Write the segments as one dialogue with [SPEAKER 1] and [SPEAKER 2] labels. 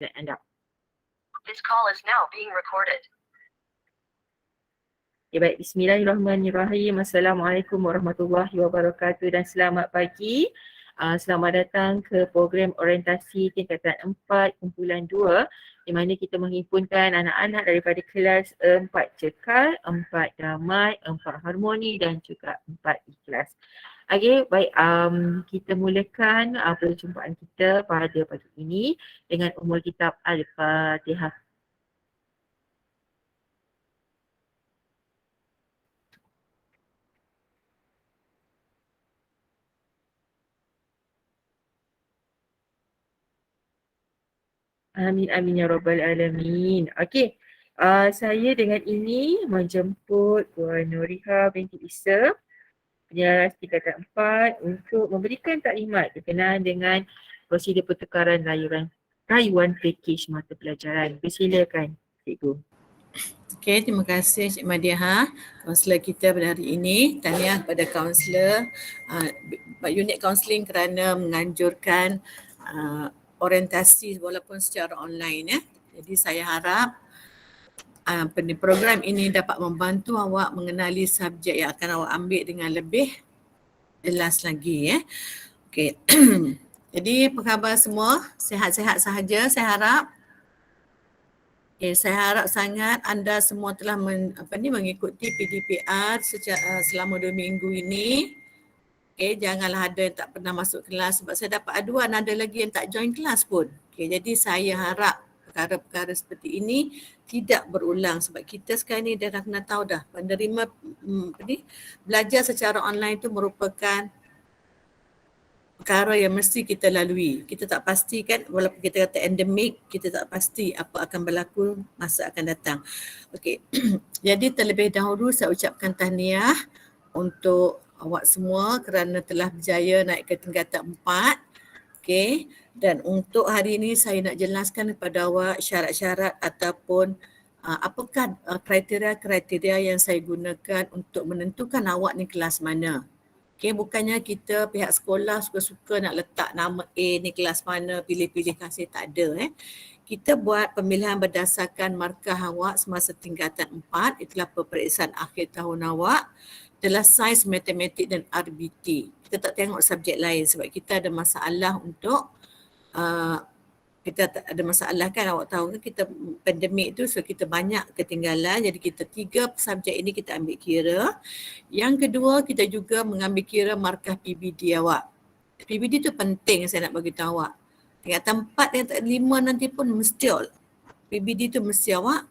[SPEAKER 1] set anda. This call is now being recorded. Ya, baik, bismillahirrahmanirrahim. Assalamualaikum warahmatullahi wabarakatuh dan selamat pagi. Selamat datang ke program orientasi tingkatan 4 kumpulan 2 di mana kita menghimpunkan anak-anak daripada kelas 4 cekal, 4 damai, 4 harmoni dan juga 4 ikhlas. Okey, baik, kita mulakan perjumpaan kita pada pagi ini dengan umul kitab Al-Fatihah. Amin amin ya rabbal alamin. Okey. Saya dengan ini menjemput Puan Nuriha binti Isa, penjelaras tingkatan 4 untuk memberikan taklimat berkenaan dengan prosedur pertukaran rayuan package mata pelajaran. Persilakan Cikgu.
[SPEAKER 2] Okey, terima kasih Cik Madiha, kaunselor kita pada hari ini. Tahniah kepada kaunselor unit kaunseling kerana menganjurkan orientasi walaupun secara online ya. Jadi saya harap program ini dapat membantu awak mengenali subjek yang akan awak ambil dengan lebih jelas lagi ya. Okey. Jadi apa khabar semua? Sihat-sihat sahaja saya harap. Okay, saya harap sangat anda semua telah mengikuti PDPR selama 2 minggu ini. Okay, janganlah ada yang tak pernah masuk kelas sebab saya dapat aduan ada lagi yang tak join kelas pun. Okay, jadi saya harap perkara-perkara seperti ini tidak berulang sebab kita sekarang ni dah kena tahu dah penerima belajar secara online itu merupakan perkara yang mesti kita lalui. Kita tak pasti kan, walaupun kita kata endemik, kita tak pasti apa akan berlaku masa akan datang. Okey. Jadi terlebih dahulu saya ucapkan tahniah untuk awak semua kerana telah berjaya naik ke tingkatan 4. Okey. Dan untuk hari ini saya nak jelaskan kepada awak syarat-syarat ataupun apakah kriteria-kriteria yang saya gunakan untuk menentukan awak ni kelas mana. Okay, bukannya kita pihak sekolah suka-suka nak letak nama A ni kelas mana, pilih-pilih kasih, tak ada. Kita buat pemilihan berdasarkan markah awak semasa tingkatan 4, itulah peperiksaan akhir tahun awak, adalah sains, matematik dan RBT. Kita tak tengok subjek lain sebab kita ada masalah untuk kita ada masalah kan, awak tahu kan kita pandemik tu, so kita banyak ketinggalan. Jadi kita 3 subjek ini kita ambil kira. Yang kedua, kita juga mengambil kira markah PBD awak. PBD tu penting saya nak bagi tahu awak. Tingkatan 4 dan 5 nanti pun mesti PBD tu mesti awak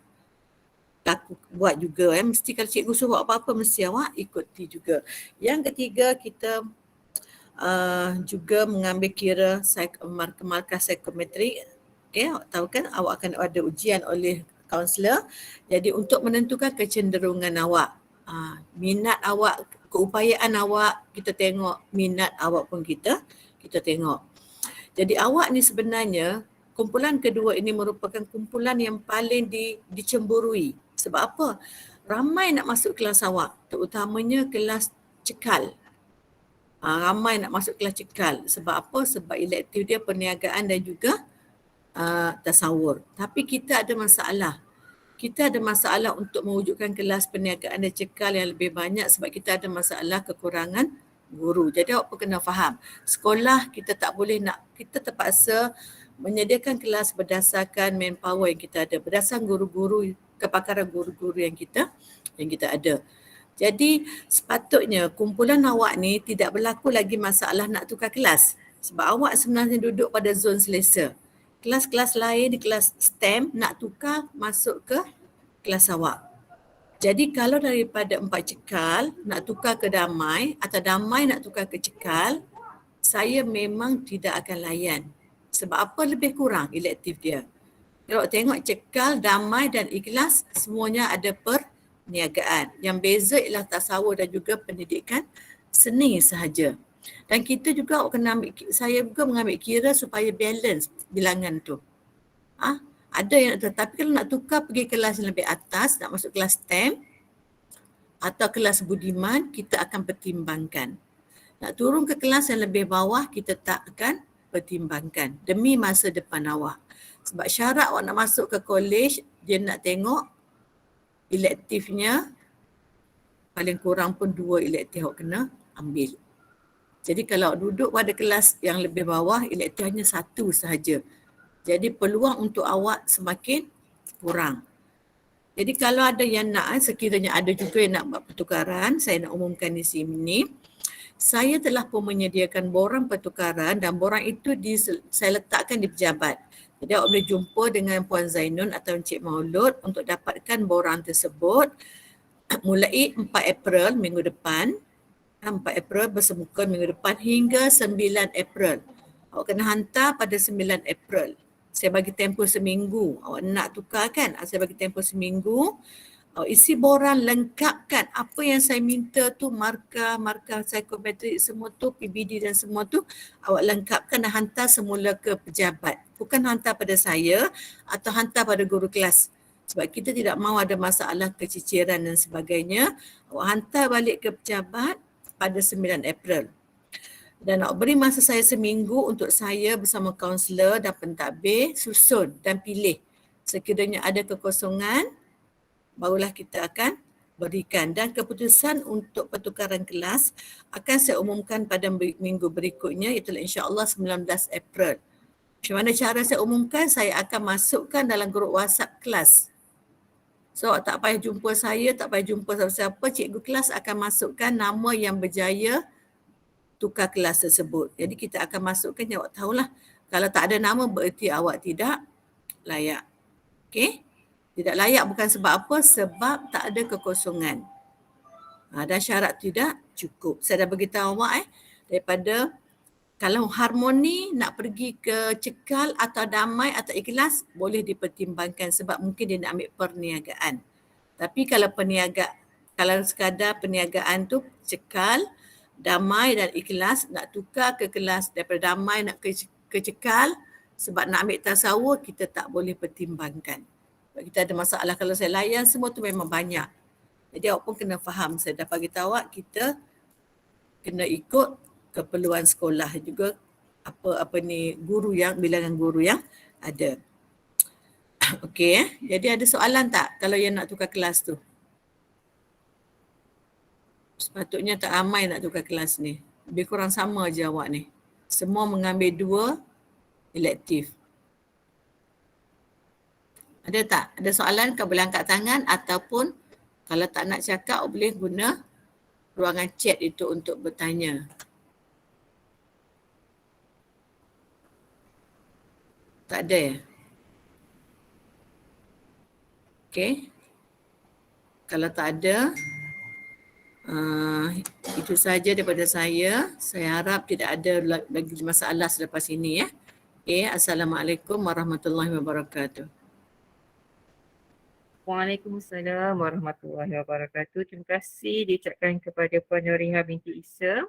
[SPEAKER 2] buat juga. Mesti kalau cikgu suruh apa-apa mesti awak ikuti juga. Yang ketiga, kita juga mengambil kira markah psikometrik. Okay, awak tahu kan awak akan ada ujian oleh kaunselor. Jadi untuk menentukan kecenderungan awak, minat awak, keupayaan awak, kita tengok minat awak pun kita tengok. Jadi awak ni sebenarnya kumpulan kedua ini merupakan kumpulan yang paling dicemburui. Sebab apa? Ramai nak masuk kelas awak, terutamanya kelas cekal. Ramai nak masuk kelas cekal. Sebab apa? Sebab elektif dia perniagaan dan juga tasawur. Tapi kita ada masalah. Kita ada masalah untuk mewujudkan kelas perniagaan dan cekal yang lebih banyak sebab kita ada masalah kekurangan guru. Jadi awak pun kena faham. Sekolah kita tak boleh kita terpaksa menyediakan kelas berdasarkan manpower yang kita ada. Berdasarkan guru-guru, kepakaran guru-guru yang kita ada. Jadi sepatutnya kumpulan awak ni tidak berlaku lagi masalah nak tukar kelas. Sebab awak sebenarnya duduk pada zon selesa. Kelas-kelas lain di kelas STEM nak tukar masuk ke kelas awak. Jadi kalau daripada 4 cekal nak tukar ke damai atau damai nak tukar ke cekal, saya memang tidak akan layan. Sebab apa? Lebih kurang elektif dia. Kalau tengok cekal, damai dan ikhlas semuanya ada perniagaan. Yang beza ialah tasawur dan juga pendidikan seni sahaja. Dan kita juga saya juga mengambil kira supaya balance bilangan tu. Ada yang tapi kalau nak tukar pergi kelas yang lebih atas, nak masuk kelas STEM atau kelas budiman, kita akan pertimbangkan. Nak turun ke kelas yang lebih bawah, kita tak akan pertimbangkan demi masa depan awak. Sebab syarat awak nak masuk ke college, dia nak tengok elektifnya paling kurang pun 2 elektif awak kena ambil. Jadi kalau awak duduk pada kelas yang lebih bawah, elektif hanya 1 sahaja. Jadi peluang untuk awak semakin kurang. Jadi kalau ada yang nak, sekiranya ada juga yang nak buat pertukaran, saya nak umumkan di sini. Saya telah pun menyediakan borang pertukaran dan borang itu saya letakkan di pejabat. Jadi awak boleh jumpa dengan Puan Zainun atau Encik Maulud untuk dapatkan borang tersebut mulai 4 April minggu depan. 4 April bersemuka minggu depan hingga 9 April. Awak kena hantar pada 9 April. Saya bagi tempoh seminggu. Awak nak tukar kan? Saya bagi tempoh seminggu. Isi borang, lengkapkan apa yang saya minta tu, markah psikometrik semua tu, PBD dan semua tu awak lengkapkan dan hantar semula ke pejabat. Bukan hantar pada saya atau hantar pada guru kelas. Sebab kita tidak mahu ada masalah keciciran dan sebagainya. Awak hantar balik ke pejabat pada 9 April. Dan awak beri masa saya seminggu untuk saya bersama kaunselor dan pentadbir susun dan pilih. Sekiranya ada kekosongan, barulah kita akan berikan. Dan keputusan untuk pertukaran kelas akan saya umumkan pada minggu berikutnya, iaitu insya-Allah 19 April. Macam mana cara saya umumkan? Saya akan masukkan dalam grup WhatsApp kelas. So tak payah jumpa saya, tak payah jumpa siapa-siapa, cikgu kelas akan masukkan nama yang berjaya tukar kelas tersebut. Jadi kita akan masukkan, awak tahulah. Kalau tak ada nama bererti awak tidak layak. Okey? Tidak layak bukan sebab apa? Sebab tak ada kekosongan. Dan syarat tidak cukup. Saya dah beritahu awak daripada kalau harmoni nak pergi ke cekal atau damai atau ikhlas boleh dipertimbangkan sebab mungkin dia nak ambil perniagaan. Tapi kalau kalau sekadar perniagaan tu cekal, damai dan ikhlas, nak tukar ke kelas daripada damai nak ke cekal sebab nak ambil tasawuf, kita tak boleh pertimbangkan. Kita ada masalah kalau saya layan semua tu memang banyak. Jadi awak pun kena faham, saya dah bagi tahu awak kita kena ikut keperluan sekolah juga apa ni bilangan guru yang ada. Okey, jadi ada soalan tak kalau yang nak tukar kelas tu? Sepatutnya tak ramai nak tukar kelas ni. Lebih kurang sama je awak ni. Semua mengambil 2 elektif. Ada tak? Ada soalan kau boleh angkat tangan ataupun kalau tak nak cakap boleh guna ruangan chat itu untuk bertanya. Tak ada ya? Okey. Kalau tak ada, itu saja daripada saya. Saya harap tidak ada lagi masalah selepas ini ya. Okay. Assalamualaikum warahmatullahi wabarakatuh.
[SPEAKER 1] Waalaikumsalam warahmatullahi wabarakatuh. Terima kasih diucapkan kepada Puan Nuriha binti Isa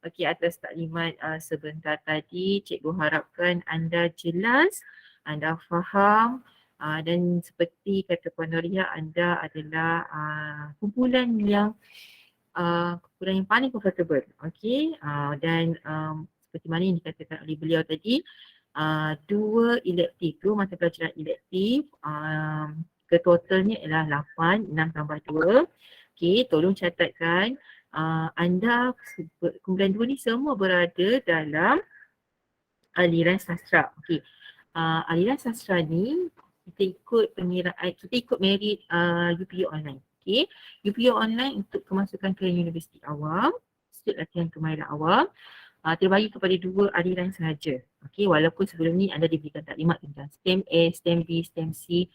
[SPEAKER 1] atas taklimat sebentar tadi. Cikgu harapkan anda jelas, anda faham dan seperti kata Puan Nuriha, anda adalah kumpulan yang paling comfortable. Dan seperti mana yang dikatakan oleh beliau tadi, 2 elektif, 2 mata pelajaran elektif, totalnya ialah 8, 6 tambah 2. Tolong catatkan anda kumpulan 2 ni semua berada dalam aliran sastra. Aliran sastra ni kita ikut merit UPU online. UPU online untuk kemasukan ke Universiti Awam, Institut Latihan Kemahiran Awam, terbagi kepada 2 aliran sahaja. Walaupun sebelum ni anda diberikan taklimat tentang STEM A, STEM B, STEM C,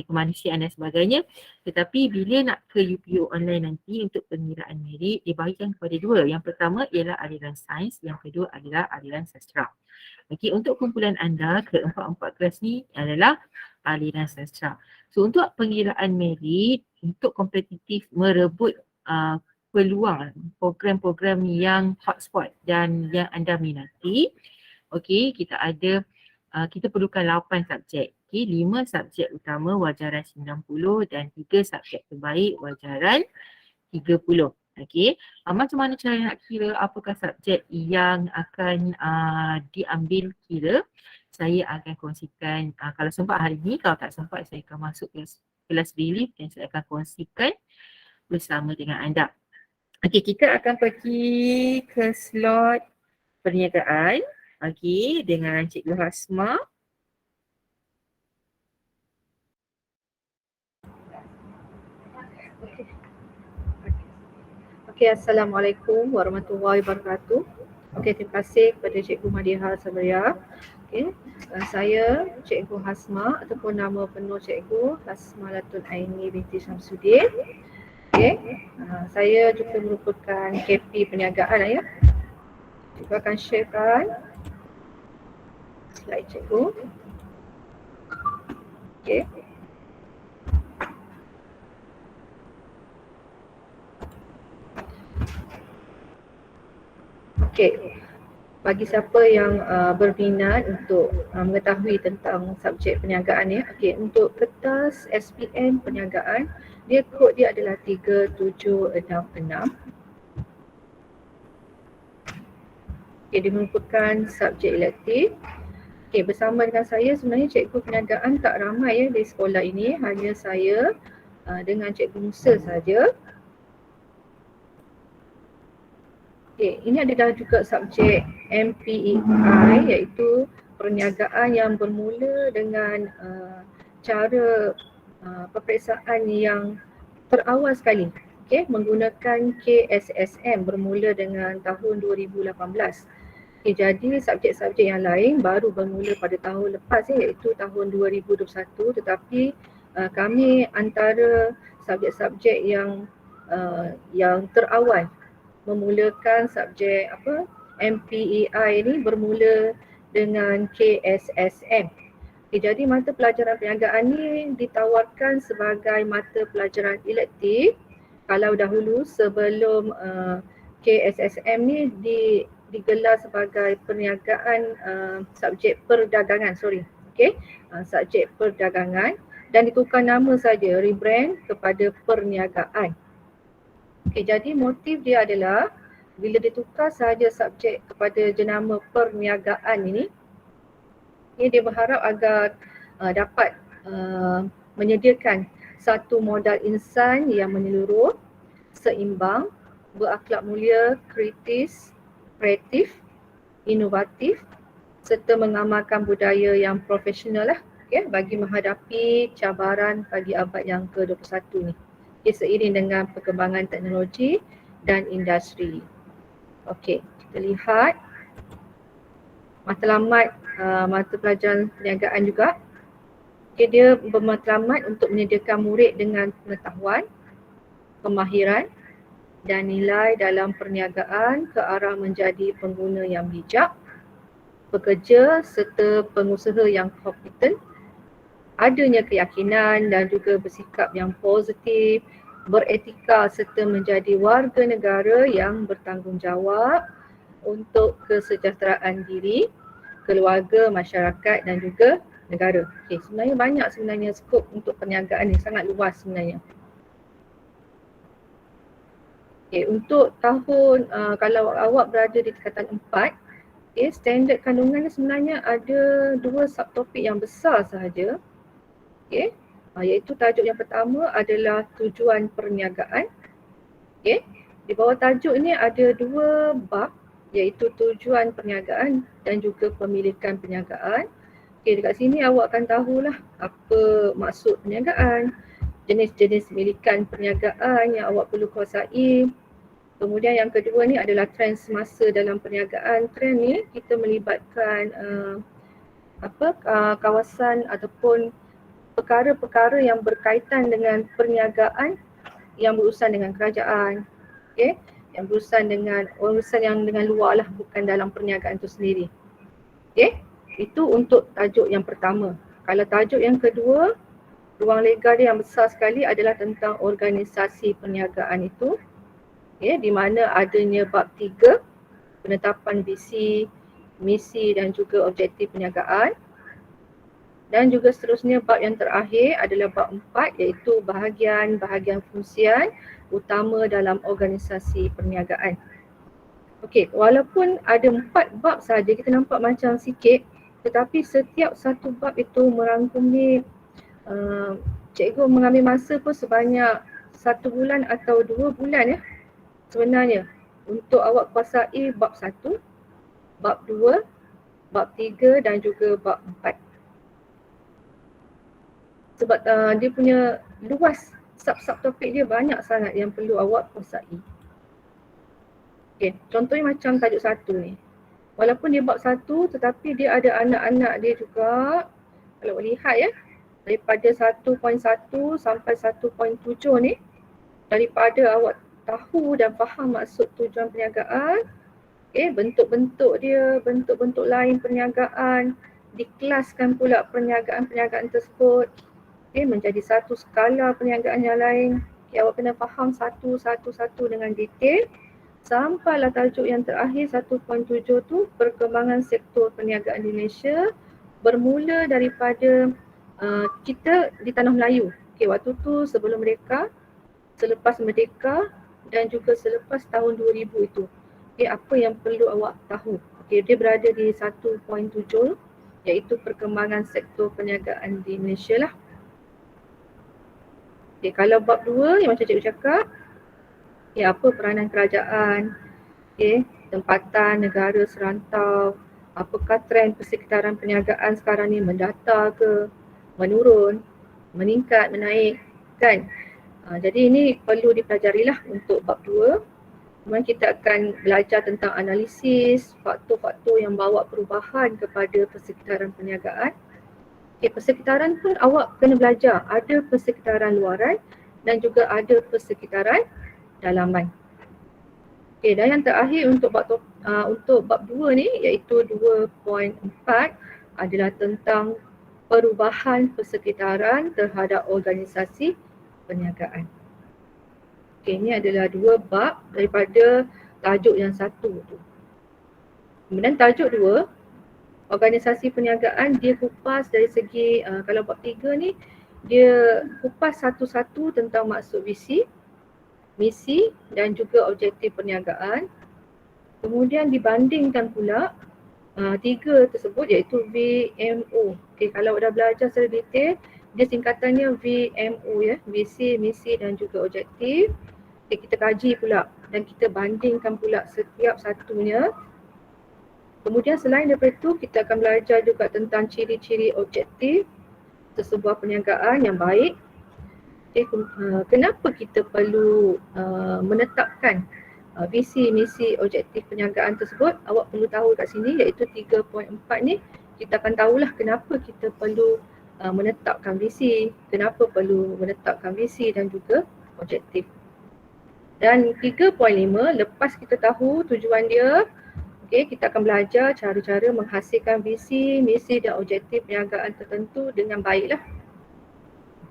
[SPEAKER 1] kemanusiaan dan sebagainya. Tetapi bila nak ke UPU online nanti untuk pengiraan merit, dibahagikan kepada 2. Yang pertama ialah aliran sains, yang kedua adalah aliran sastra. Untuk kumpulan anda ke 4 kelas ni adalah aliran sastra. So untuk pengiraan merit, untuk kompetitif merebut peluang program-program yang hotspot dan yang anda minati, kita perlukan 8 subjek. 5 subjek utama wajaran 90 dan 3 subjek terbaik wajaran 30. Macam mana cara nak kira apakah subjek yang akan diambil kira? saya akan kongsikan, kalau sempat hari ini, kalau tak sempat saya akan masuk kelas daily dan saya akan kongsikan bersama dengan anda. Okey, kita akan pergi ke slot perniagaan, okey, dengan Cikgu Hasma.
[SPEAKER 3] Okey, Assalamualaikum warahmatullahi wabarakatuh. Okey, terima kasih kepada Cikgu Madiha Sabria. Okey, saya Cikgu Hasma ataupun nama penuh Cikgu Hasma Latun Aini binti Syamsuddin. Okey, saya juga merupakan KP perniagaan ya. Cikgu akan sharekan slide Cikgu. Okey. Okey, bagi siapa yang berminat untuk mengetahui tentang subjek perniagaan ya. Okey, untuk kertas SPM perniagaan, kod dia adalah 3766. Okey, dia merupakan subjek elektif. Okey, bersama dengan saya sebenarnya cikgu perniagaan tak ramai ya di sekolah ini, hanya saya dengan Cikgu Musa saja. Okay, ini adalah juga subjek MPEI iaitu perniagaan yang bermula dengan cara peperiksaan yang terawal sekali, okay, menggunakan KSSM bermula dengan tahun 2018. Okay, jadi subjek-subjek yang lain baru bermula pada tahun lepas iaitu tahun 2021, tetapi kami antara subjek-subjek yang terawal memulakan subjek MPEI ini bermula dengan KSSM. Okay, jadi mata pelajaran perniagaan ni ditawarkan sebagai mata pelajaran elektif kalau dahulu sebelum KSSM ni digelar sebagai perniagaan subjek perdagangan, subjek perdagangan dan ditukar nama saja, rebrand kepada perniagaan. Okay, jadi motif dia adalah bila ditukar sahaja subjek kepada jenama perniagaan ini, dia berharap agar dapat menyediakan satu modal insan yang menyeluruh, seimbang, berakhlak mulia, kritis, kreatif, inovatif serta mengamalkan budaya yang profesional bagi menghadapi cabaran bagi abad yang ke-21 ni. Seiring dengan perkembangan teknologi dan industri. Okey, kita lihat matlamat mata pelajaran perniagaan juga. Okey, dia bermatlamat untuk menyediakan murid dengan pengetahuan, kemahiran dan nilai dalam perniagaan ke arah menjadi pengguna yang bijak, pekerja serta pengusaha yang kompeten, adanya keyakinan dan juga bersikap yang positif, beretika serta menjadi warga negara yang bertanggungjawab untuk kesejahteraan diri, keluarga, masyarakat dan juga negara. Okey, sebenarnya banyak skop untuk perniagaan ni, sangat luas sebenarnya. Okey, untuk tahun kalau awak berada di tingkatan 4, standard kandungan sebenarnya ada 2 subtopik yang besar sahaja. Okay. Iaitu tajuk yang pertama adalah tujuan perniagaan. Okay. Di bawah tajuk ni ada 2 bab iaitu tujuan perniagaan dan juga pemilikan perniagaan. Okay, dekat sini awak akan tahulah apa maksud perniagaan, jenis-jenis milikan perniagaan yang awak perlu kuasai. Kemudian yang kedua ni adalah trend semasa dalam perniagaan. Trend ni kita melibatkan kawasan ataupun perkara-perkara yang berkaitan dengan perniagaan yang berurusan dengan kerajaan, yang berurusan dengan urusan yang dengan luar lah, bukan dalam perniagaan itu sendiri. Itu untuk tajuk yang pertama. Kalau tajuk yang kedua, ruang legal dia yang besar sekali adalah tentang organisasi perniagaan itu, di mana adanya bab 3, penetapan visi, misi dan juga objektif perniagaan. Dan juga seterusnya bab yang terakhir adalah bab 4 iaitu bahagian fungsian utama dalam organisasi perniagaan. Okey, walaupun ada 4 bab saja kita nampak macam sikit, Tetapi setiap satu bab itu merangkumi cikgu mengambil masa pun sebanyak 1 bulan atau 2 bulan ya sebenarnya untuk awak kuasai bab 1, bab 2, bab 3 dan juga bab 4. Sebab dia punya luas, sub-sub topik dia banyak sangat yang perlu awak kuasai. Okay, contohnya macam tajuk 1 ni. Walaupun dia bab 1 tetapi dia ada anak-anak dia juga. Kalau lihat ya, daripada 1.1 sampai 1.7 ni, daripada awak tahu dan faham maksud tujuan perniagaan, bentuk-bentuk dia, bentuk-bentuk lain perniagaan, dikelaskan pula perniagaan-perniagaan tersebut menjadi satu skala perniagaan yang lain. Awak kena faham satu-satu dengan detail sampailah tajuk yang terakhir 1.7 tu, perkembangan sektor perniagaan di Malaysia bermula daripada kita di Tanah Melayu. Waktu tu sebelum merdeka, selepas merdeka dan juga selepas tahun 2000 itu. Apa yang perlu awak tahu? Dia berada di 1.7 iaitu perkembangan sektor perniagaan di Malaysia lah. Kalau bab 2 yang macam cikgu cakap, apa peranan kerajaan, tempatan negara serantau, apakah trend persekitaran perniagaan sekarang ni mendata ke, menurun, meningkat, menaik kan. Jadi ini perlu dipelajarilah untuk bab 2. Kemudian kita akan belajar tentang analisis, faktor-faktor yang bawa perubahan kepada persekitaran perniagaan. Persekitaran pun awak kena belajar, ada persekitaran luaran dan juga ada persekitaran dalaman. Dan yang terakhir untuk bab 2 ni iaitu 2.4 adalah tentang perubahan persekitaran terhadap organisasi perniagaan. Ini adalah 2 bab daripada tajuk yang 1 tu. Kemudian tajuk 2, organisasi perniagaan, dia kupas dari segi kalau bab 3 ni dia kupas satu-satu tentang maksud visi, misi dan juga objektif perniagaan. Kemudian dibandingkan pula 3 tersebut iaitu VMO. Kalau dah belajar secara detail, dia singkatannya VMO ya, visi, misi dan juga objektif. Kita kaji pula dan kita bandingkan pula setiap satunya. Kemudian selain daripada itu, kita akan belajar juga tentang ciri-ciri objektif sesebuah perniagaan yang baik. Kenapa kita perlu menetapkan visi, misi, objektif perniagaan tersebut? Awak perlu tahu kat sini iaitu 3.4 ni, kita akan tahulah kenapa kita perlu menetapkan visi, kenapa perlu menetapkan visi dan juga objektif. Dan 3.5, lepas kita tahu tujuan dia, kita akan belajar cara-cara menghasilkan visi, misi dan objektif perniagaan tertentu dengan baiklah.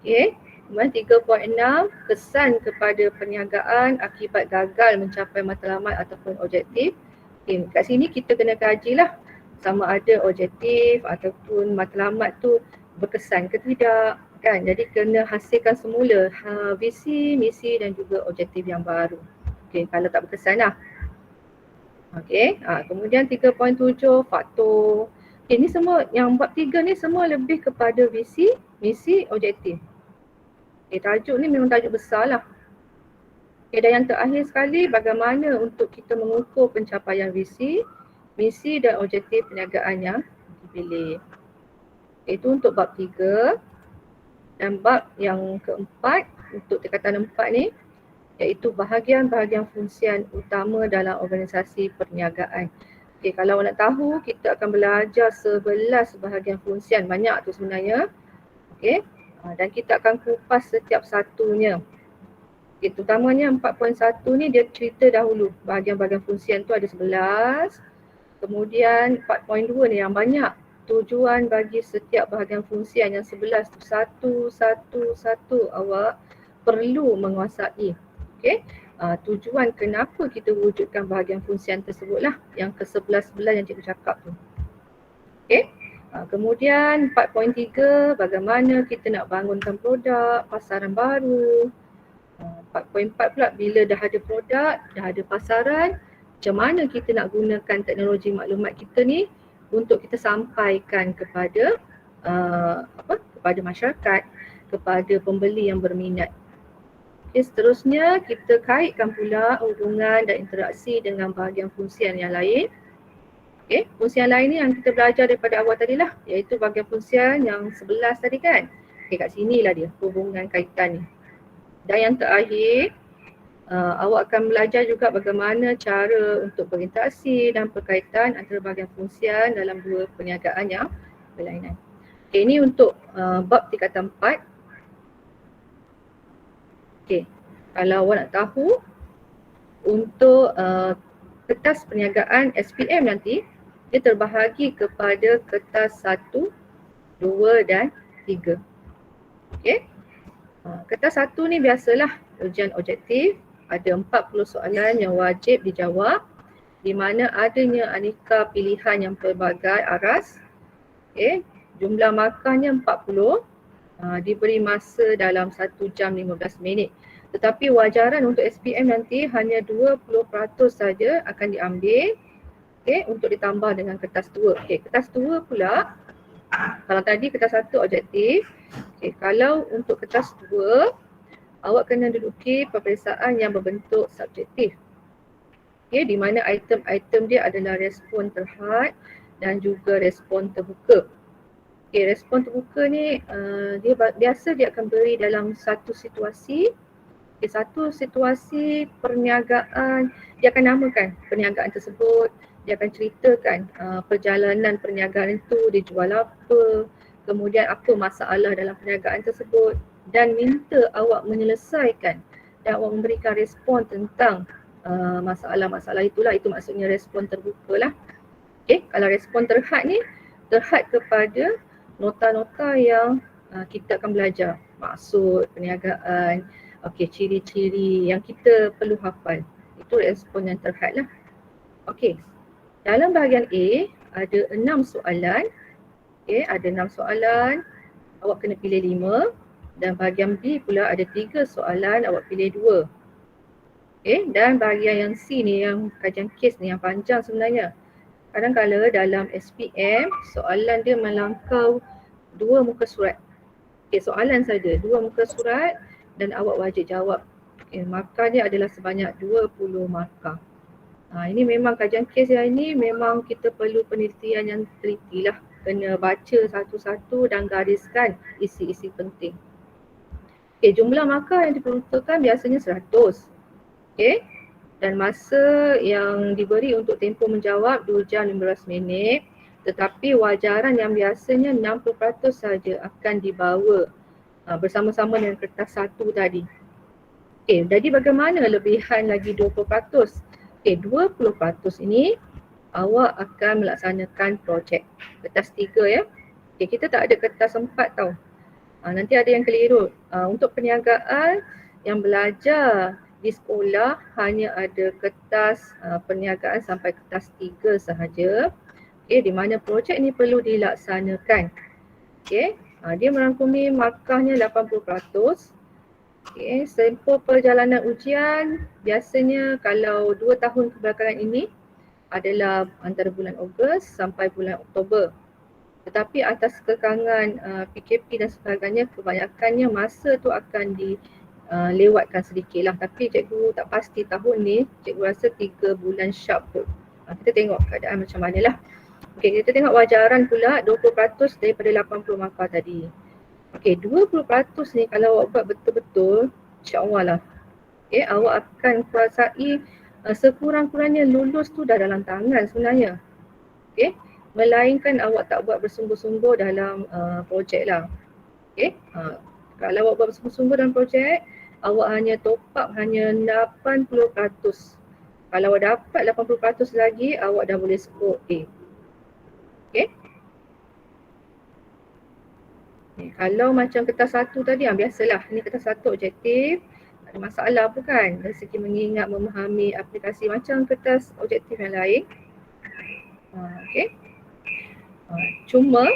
[SPEAKER 3] Kemudian 3.6, kesan kepada perniagaan akibat gagal mencapai matlamat ataupun objektif. Kat sini kita kena kajilah sama ada objektif ataupun matlamat tu berkesan ke tidak kan. Jadi kena hasilkan semula visi, misi dan juga objektif yang baru. Kalau tak berkesan lah. Kemudian 3.7, faktor. Ni semua yang bab 3 ni semua lebih kepada visi, misi, objektif. Tajuk ni memang tajuk besar lah. Dan yang terakhir sekali, bagaimana untuk kita mengukur pencapaian visi, misi dan objektif perniagaan yang dipilih. Itu untuk bab 3. Dan bab yang keempat, untuk tingkatan 4 ni, iaitu bahagian-bahagian fungsian utama dalam organisasi perniagaan. Kalau nak tahu, kita akan belajar 11 bahagian fungsian. Banyak tu sebenarnya. Dan kita akan kupas setiap satunya. Terutamanya 4.1 ni dia cerita dahulu. Bahagian-bahagian fungsian tu ada 11. Kemudian 4.2 ni yang banyak. Tujuan bagi setiap bahagian fungsian yang 11 tu satu awak perlu menguasai. Tujuan kenapa kita wujudkan bahagian fungsian tersebut lah. Yang ke-11 yang cikgu cakap tu. Kemudian 4.3, bagaimana kita nak bangunkan produk, pasaran baru. 4.4 pula, bila dah ada produk, dah ada pasaran, macam mana kita nak gunakan teknologi maklumat kita ni untuk kita sampaikan kepada kepada masyarakat, kepada pembeli yang berminat. Okay, seterusnya kita kaitkan pula hubungan dan interaksi dengan bahagian fungsian yang lain. Okay, fungsian lain ni yang kita belajar daripada awal tadi lah, iaitu bahagian fungsian yang 11 tadi kan. Okay, kat sini lah dia hubungan kaitan ni. Dan yang terakhir, awak akan belajar juga bagaimana cara untuk berinteraksi dan perkaitan antara bahagian fungsian dalam dua perniagaan yang berlainan. Okay, ini untuk bab tingkatan 4. Okay, kalau awak nak tahu untuk kertas perniagaan SPM nanti, dia terbahagi kepada kertas 1, 2 dan 3. Okay, kertas 1 ni biasalah ujian objektif, ada 40 soalan yang wajib dijawab di mana adanya aneka pilihan yang pelbagai aras. Okay, jumlah markahnya 40. Diberi masa dalam 1 jam 15 minit. Tetapi wajaran untuk SPM nanti hanya 20% saja akan diambil, okay, untuk ditambah dengan kertas 2. Okay, kertas 2 pula, kalau tadi kertas 1 objektif, okay, kalau untuk kertas 2, awak kena duduki peperiksaan yang berbentuk subjektif. Okay, di mana item-item dia adalah respon terhad dan juga respon terbuka. Okay, respon terbuka ni dia biasa dia akan beri dalam satu situasi. Okay, satu situasi perniagaan, dia akan namakan perniagaan tersebut, dia akan ceritakan perjalanan perniagaan itu, dia jual apa, kemudian apa masalah dalam perniagaan tersebut dan minta awak menyelesaikan dan awak memberikan respon tentang masalah-masalah itulah. Itu maksudnya respon terbuka lah. Okay, kalau respon terhad ni, terhad kepada nota-nota yang kita akan belajar, maksud perniagaan, okey, ciri-ciri yang kita perlu hafal. Itu respon yang terhad lah. Okey, dalam bahagian A ada 6 soalan. Okey, ada 6 soalan, awak kena pilih 5. Dan bahagian B pula ada 3 soalan, awak pilih 2. Okey, dan bahagian yang C ni, yang kajian kes ni yang panjang sebenarnya. Kadang-kadang dalam SPM, soalan dia melangkau 2 muka surat. Okay, soalan saja 2 muka surat dan awak wajib jawab. Okay, markah dia adalah sebanyak 20 markah. Ini memang kajian kes yang ini memang kita perlu penelitian yang teliti lah. Kena baca satu-satu dan gariskan isi-isi penting. Okay, jumlah markah yang diperuntukkan biasanya 100. Okay. Dan masa yang diberi untuk tempoh menjawab 2 jam 15 minit, tetapi wajaran yang biasanya 60% saja akan dibawa bersama-sama dengan kertas 1 tadi. Okay, jadi bagaimana lebihan lagi 20%? Okay, 20% ini awak akan melaksanakan projek kertas 3 ya. Okay, kita tak ada kertas 4 tau. Nanti ada yang keliru. Untuk perniagaan yang belajar di sekolah hanya ada kertas perniagaan sampai kertas 3 sahaja. Okay, di mana projek ni perlu dilaksanakan. Okay, dia merangkumi markahnya 80%. Okay, tempoh perjalanan ujian biasanya kalau 2 tahun kebelakangan ini adalah antara bulan Ogos sampai bulan Oktober. Tetapi atas kekangan PKP dan sebagainya, kebanyakannya masa tu akan lewatkan sedikit lah. Tapi cikgu tak pasti tahun ni, cikgu rasa 3 bulan sharp tu. Kita tengok keadaan macam mana lah. Okay, kita tengok wajaran pula 20% daripada 80 markah tadi. Okay, 20% ni kalau awak buat betul-betul, insyaAllah lah. Okay, awak akan kuasai sekurang-kurangnya lulus tu dah dalam tangan sebenarnya. Okay, melainkan awak tak buat bersungguh-sungguh dalam projek lah. Okay, kalau awak buat bersungguh-sungguh dalam projek, awak hanya top up hanya 80%. Kalau awak dapat 80% lagi, awak dah boleh score A. Okay. Kalau macam kertas 1 tadi, biasalah ni kertas 1 objektif, tak ada masalah pun kan dari segi mengingat, memahami aplikasi macam kertas objektif yang lain. Okay. Cuma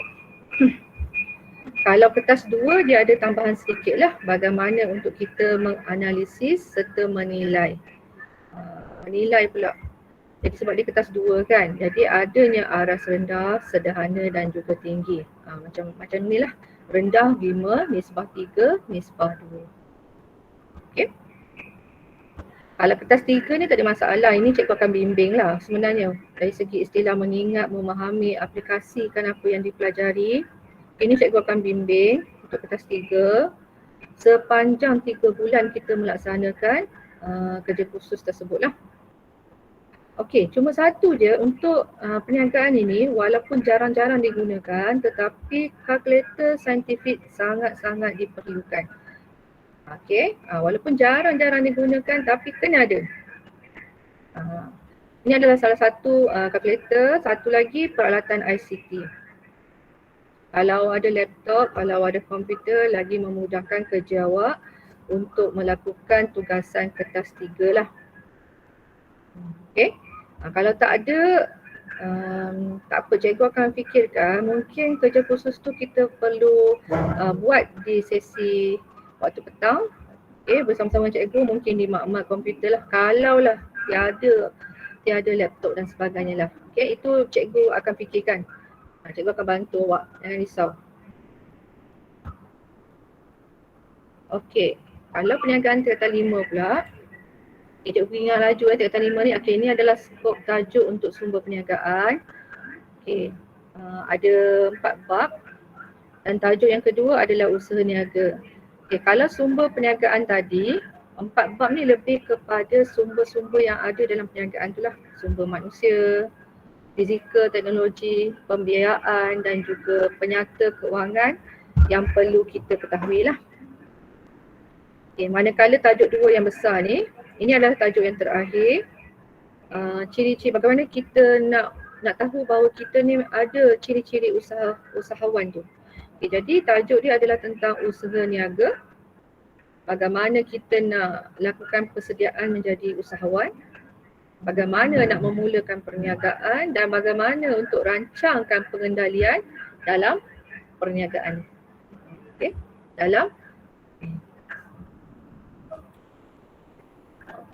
[SPEAKER 3] kalau kertas 2 dia ada tambahan sedikit lah bagaimana untuk kita menganalisis serta menilai. Menilai pula. Jadi sebab dia kertas 2 kan. Jadi adanya aras rendah, sederhana dan juga tinggi. Macam ni lah. Rendah 5, nisbah 3, nisbah 2. Okey. Kalau kertas 3 ni tak ada masalah. Ini cikgu akan bimbing lah sebenarnya. Dari segi istilah mengingat, memahami, aplikasikan apa yang dipelajari. Ini cikgu akan bimbing untuk kertas 3. Sepanjang 3 bulan kita melaksanakan kerja khusus tersebut lah. Okey, cuma satu je untuk perniagaan ini walaupun jarang-jarang digunakan tetapi kalkulator saintifik sangat-sangat diperlukan. Okey, walaupun jarang-jarang digunakan tapi kena ada. Ini adalah salah satu kalkulator, satu lagi peralatan ICT. Kalau ada laptop, kalau ada komputer lagi memudahkan kerja awak untuk melakukan tugasan kertas 3 lah. Okey. Kalau tak ada, tak apa, cikgu akan fikirkan mungkin kerja khusus tu kita perlu buat di sesi waktu petang. Bersama-sama cikgu mungkin di makmal komputer lah. Kalau lah tiada laptop dan sebagainya lah. Itu cikgu akan fikirkan. Cikgu akan bantu awak, jangan risau. Okey, kalau perniagaan tingkatan 5 pula. Cikgu ingat laju tingkatan 5 ni. Okey, ini adalah skop tajuk untuk sumber perniagaan. Okey, ada 4 bab dan tajuk yang kedua adalah usaha niaga. Okey, kalau sumber perniagaan tadi, 4 bab ni lebih kepada sumber-sumber yang ada dalam perniagaan tu lah. Sumber manusia, fizikal, teknologi, pembiayaan dan juga penyata keuangan yang perlu kita ketahui lah. Okay, manakala tajuk 2 yang besar ni, ini adalah tajuk yang terakhir. Ciri-ciri bagaimana kita nak tahu bahawa kita ni ada ciri-ciri usahawan tu. Okay, jadi tajuk dia adalah tentang usaha niaga. Bagaimana kita nak lakukan persediaan menjadi usahawan. Bagaimana nak memulakan perniagaan dan bagaimana untuk rancangkan pengendalian dalam perniagaan.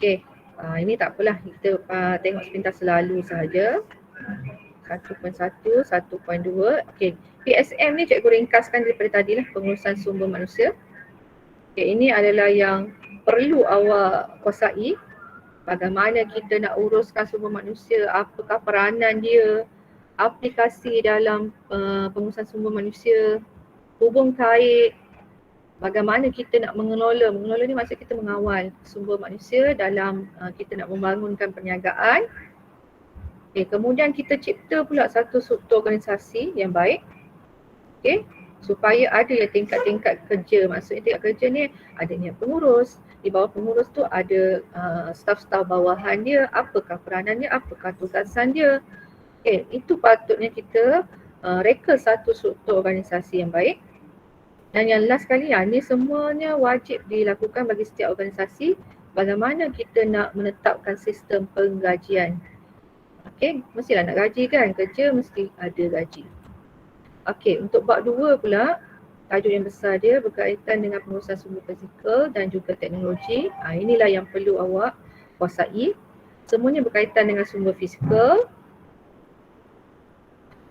[SPEAKER 3] Okey, ini tak apalah, kita tengok sepintas selalu sahaja. 1.1, 1.2. Okey, PSM ni cikgu ringkaskan daripada tadi lah, pengurusan sumber manusia. Okey, ini adalah yang perlu awak kuasai. Bagaimana kita nak uruskan sumber manusia, apakah peranan dia, aplikasi dalam pengurusan sumber manusia, hubung kait, bagaimana kita nak mengelola ni maksud kita mengawal sumber manusia dalam kita nak membangunkan perniagaan. Okay, kemudian kita cipta pula satu struktur organisasi yang baik. Okay, supaya ada yang tingkat-tingkat kerja. Maksudnya tingkat kerja ni adanya pengurus. Di bawah pengurus tu ada staf-staf bawahan dia, apakah peranannya, apakah tugasan dia. Okay, itu patutnya kita reka satu struktur organisasi yang baik. Dan yang last sekali, ni semuanya wajib dilakukan bagi setiap organisasi. Bagaimana kita nak menetapkan sistem penggajian. Okay, mestilah nak gaji kan, kerja mesti ada gaji. Okay, untuk bab 2 pula, tajuk yang besar dia berkaitan dengan pengurusan sumber fizikal dan juga teknologi. Inilah yang perlu awak kuasai. Semuanya berkaitan dengan sumber fizikal.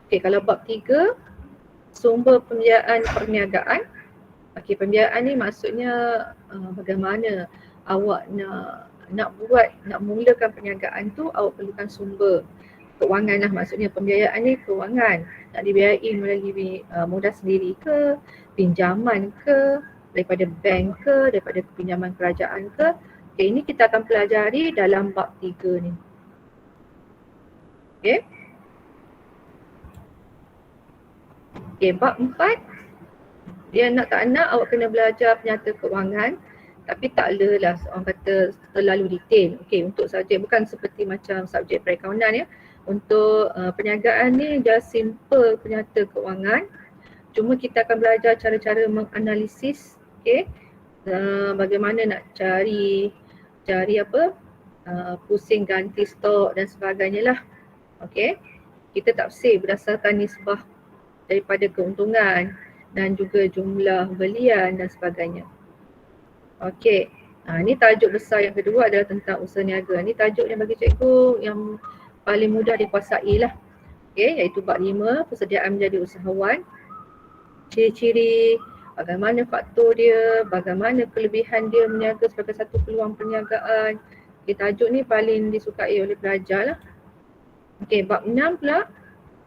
[SPEAKER 3] Okay, kalau bab 3, sumber pembiayaan perniagaan. Okey, pembiayaan ni maksudnya bagaimana awak nak mulakan perniagaan tu, awak perlukan sumber keuangan lah. Maksudnya pembiayaan ni keuangan, nak dibiayai melalui modal sendiri ke, pinjaman ke, daripada bank ke, daripada pinjaman kerajaan ke. Okey, ini kita akan pelajari dalam bab 3 ni. Okey. Okey, bab 4, dia nak tak nak awak kena belajar penyata keuangan, tapi tak lelah orang kata terlalu detail. Okey, untuk subjek bukan seperti macam subjek perakaunan ya. Untuk perniagaan ni just simple penyata keuangan. Cuma kita akan belajar cara-cara menganalisis, okey. Bagaimana nak cari apa? Pusing ganti stok dan sebagainya lah. Okey. Kita tafsir berdasarkan nisbah daripada keuntungan dan juga jumlah belian dan sebagainya. Okey, ini tajuk besar yang kedua adalah tentang usaha niaga. Ini tajuk yang bagi cikgu yang paling mudah dikuasai lah. Okay, iaitu bab 5, persediaan menjadi usahawan. Ciri-ciri, bagaimana faktor dia, bagaimana kelebihan dia meniaga sebagai satu peluang perniagaan. Okay, tajuk ni paling disukai oleh pelajar lah. Okay, bab 6 pula,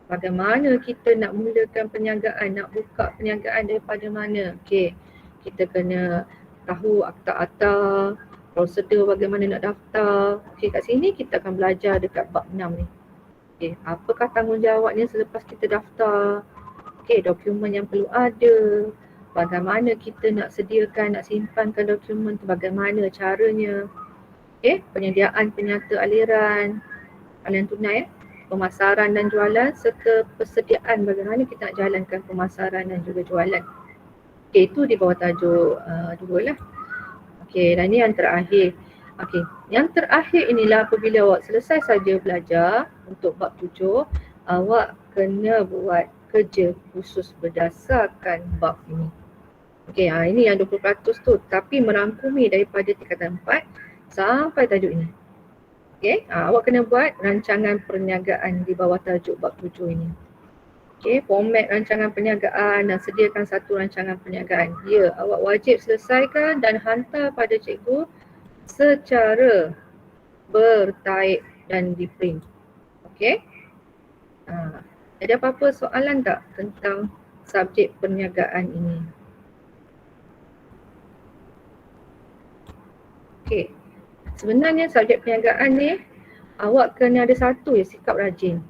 [SPEAKER 3] bagaimana kita nak mulakan perniagaan, nak buka perniagaan daripada mana. Okay, kita kena tahu akta-akta, prosedur bagaimana nak daftar. Okay, kat sini kita akan belajar dekat bab 6 ni. Okay, apakah tanggungjawabnya selepas kita daftar? Okay, dokumen yang perlu ada, bagaimana kita nak sediakan, nak simpankan dokumen tu, bagaimana caranya. Okay, penyediaan penyata aliran tunai, pemasaran dan jualan serta persediaan bagaimana kita nak jalankan pemasaran dan juga jualan. Okay, itu di bawah tajuk 2 lah. Okay, dan ni yang terakhir. Okay, yang terakhir inilah apabila awak selesai saja belajar untuk bab 7, awak kena buat kerja khusus berdasarkan bab ini. Okay, ini yang 20% tu, tapi merangkumi daripada tingkatan 4 sampai tajuk ini. Okay, awak kena buat rancangan perniagaan di bawah tajuk bab 7 ini. Okay, format rancangan perniagaan dan sediakan satu rancangan perniagaan. Ya, awak wajib selesaikan dan hantar pada cikgu secara bertaip dan di print. Okay. Ada apa-apa soalan tak tentang subjek perniagaan ini? Okay. Sebenarnya subjek perniagaan ni awak kena ada satu ya, sikap rajin.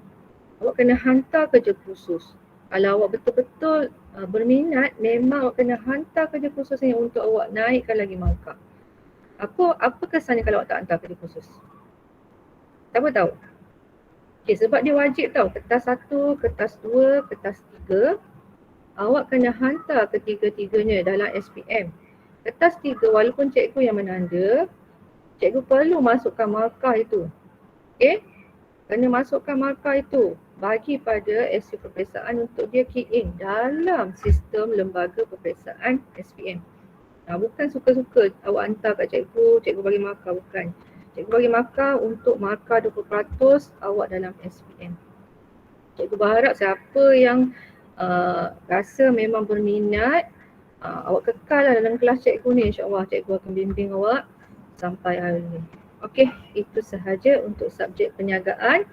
[SPEAKER 3] Awak kena hantar kerja khusus. Kalau awak betul-betul berminat, memang awak kena hantar kerja khusus ni untuk awak naikkan lagi markah. Apa kesannya kalau awak tak hantar kerja khusus? Siapa tahu? Okay, sebab dia wajib tau, kertas 1, kertas 2, kertas 3, awak kena hantar ketiga-tiganya dalam SPM. Kertas 3 walaupun cikgu yang menanda, cikgu perlu masukkan markah itu. Okay? Kena masukkan markah itu bagi pada SU peperiksaan untuk dia key in dalam sistem lembaga peperiksaan SPM. Bukan suka-suka awak hantar kat cikgu, cikgu bagi markah, bukan. Cikgu bagi markah untuk markah 20% awak dalam SPM. Cikgu berharap siapa yang rasa memang berminat, awak kekal dalam kelas cikgu ni, insyaAllah cikgu akan bimbing awak sampai hari ini. Okey, itu sahaja untuk subjek perniagaan.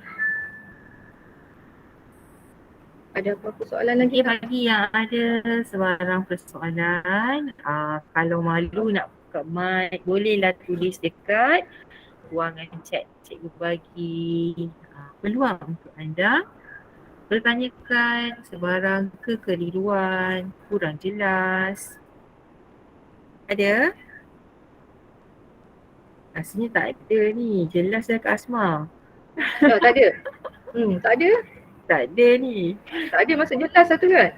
[SPEAKER 3] Ada apa-apa soalan lagi?
[SPEAKER 1] Bagi yang ada sebarang persoalan, kalau malu nak buka mic, bolehlah tulis dekat ruangan chat. Cikgu bagi peluang untuk anda bertanyakan sebarang kekeliruan, kurang jelas. Ada? Rasanya tak ada ni, jelas dah Kak Asma.
[SPEAKER 3] Tak ada? Tak ada?
[SPEAKER 1] Tak ada ni.
[SPEAKER 3] Tak ada maksud jelas satu kan?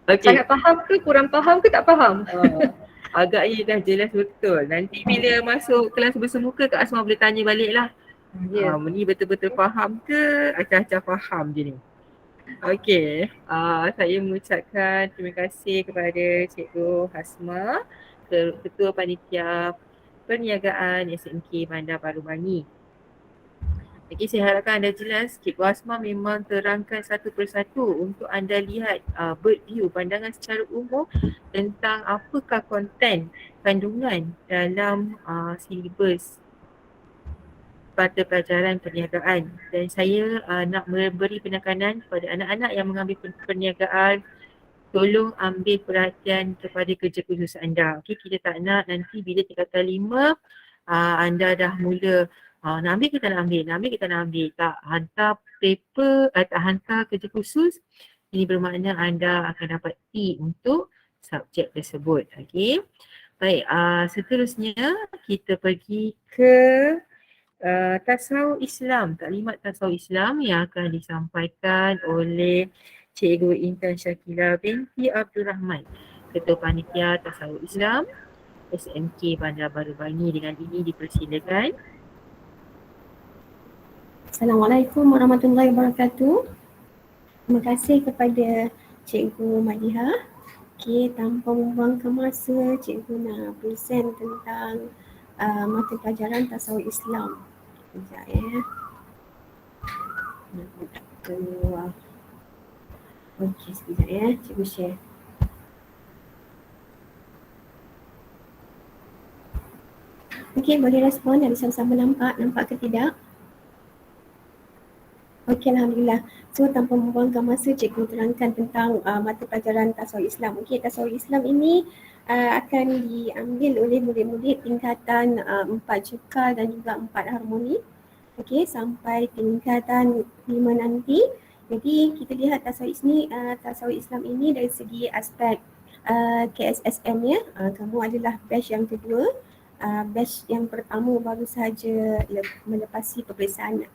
[SPEAKER 1] Okay.
[SPEAKER 3] Sangat faham ke, kurang faham ke, tak faham?
[SPEAKER 1] Agaknya dah jelas betul. Nanti bila masuk kelas bersemuka, Kak Asma boleh tanya balik lah.
[SPEAKER 3] Ya.
[SPEAKER 1] Ni betul-betul faham ke, acah-acah faham je ni. Okey, saya mengucapkan terima kasih kepada Cikgu Hasma, Ketua Panitia Perniagaan SMK Bandar Baru Bangi. Okey, saya harapkan anda jelas. Cikgu Hasma memang terangkan satu persatu untuk anda lihat bird view, pandangan secara umum tentang apakah konten kandungan dalam silibus pada pelajaran perniagaan. Dan saya nak memberi penekanan kepada anak-anak yang mengambil perniagaan, tolong ambil perhatian kepada kerja khusus anda. Okey, kita tak nak nanti bila tingkatan 5 anda dah mula nak ambil kita nak ambil, tak hantar paper, tak hantar kerja khusus, ini bermakna anda akan dapat T untuk subjek tersebut. Okey. Baik, seterusnya kita pergi ke tasawuf Islam, taklimat tasawuf Islam yang akan disampaikan oleh Cikgu Intan Syakila binti Abdul Rahman, Ketua Panitia Tasawuf Islam SMK Bandar Baru Bangi. Dengan ini dipersilakan.
[SPEAKER 4] Assalamualaikum warahmatullahi wabarakatuh. Terima kasih kepada Cikgu Madiha. Okey, tanpa membuangkan masa, Cikgu nak present tentang mata pelajaran tasawuf Islam Sekejap ya. Tak keluar. Okey, sekejap ya. Cikgu share. Okey, boleh respon dari sama-sama nampak ke tidak? Okey, Alhamdulillah. So, tanpa membuangkan masa, cikgu terangkan tentang mata pelajaran Tasawuf Islam. Okey, Tasawuf Islam ini akan diambil oleh murid-murid tingkatan 4 cekal dan juga 4 harmoni. Okey, sampai tingkatan 5 nanti. Jadi, kita lihat Tasawuf Islam ini dari segi aspek KSSM ya. Kamu adalah batch yang kedua. Batch yang pertama baru sahaja melepasi peperiksaan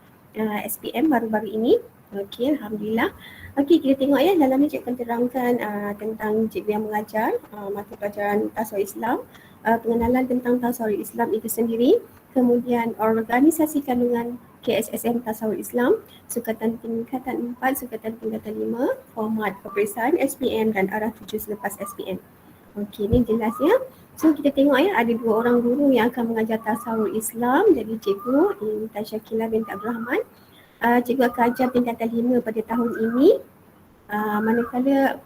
[SPEAKER 4] SPM baru-baru ini. Okey, Alhamdulillah. Okey, kita tengok ya, dalam ni cikgu akan terangkan tentang cikgu yang mengajar mata pelajaran Tasawuf Islam, pengenalan tentang Tasawuf Islam itu sendiri, kemudian organisasi kandungan KSSM Tasawuf Islam, sukatan tingkatan 4, sukatan tingkatan 5, format peperiksaan SPM dan arah tuju selepas SPM. Okey, ni jelas ya. So kita tengok ya, ada 2 orang guru yang akan mengajar Tasawuf Islam. Jadi cikgu Intan Syakila binti Abdul Rahman, cikgu akan ajar tingkatan 5 pada tahun ini. Manakala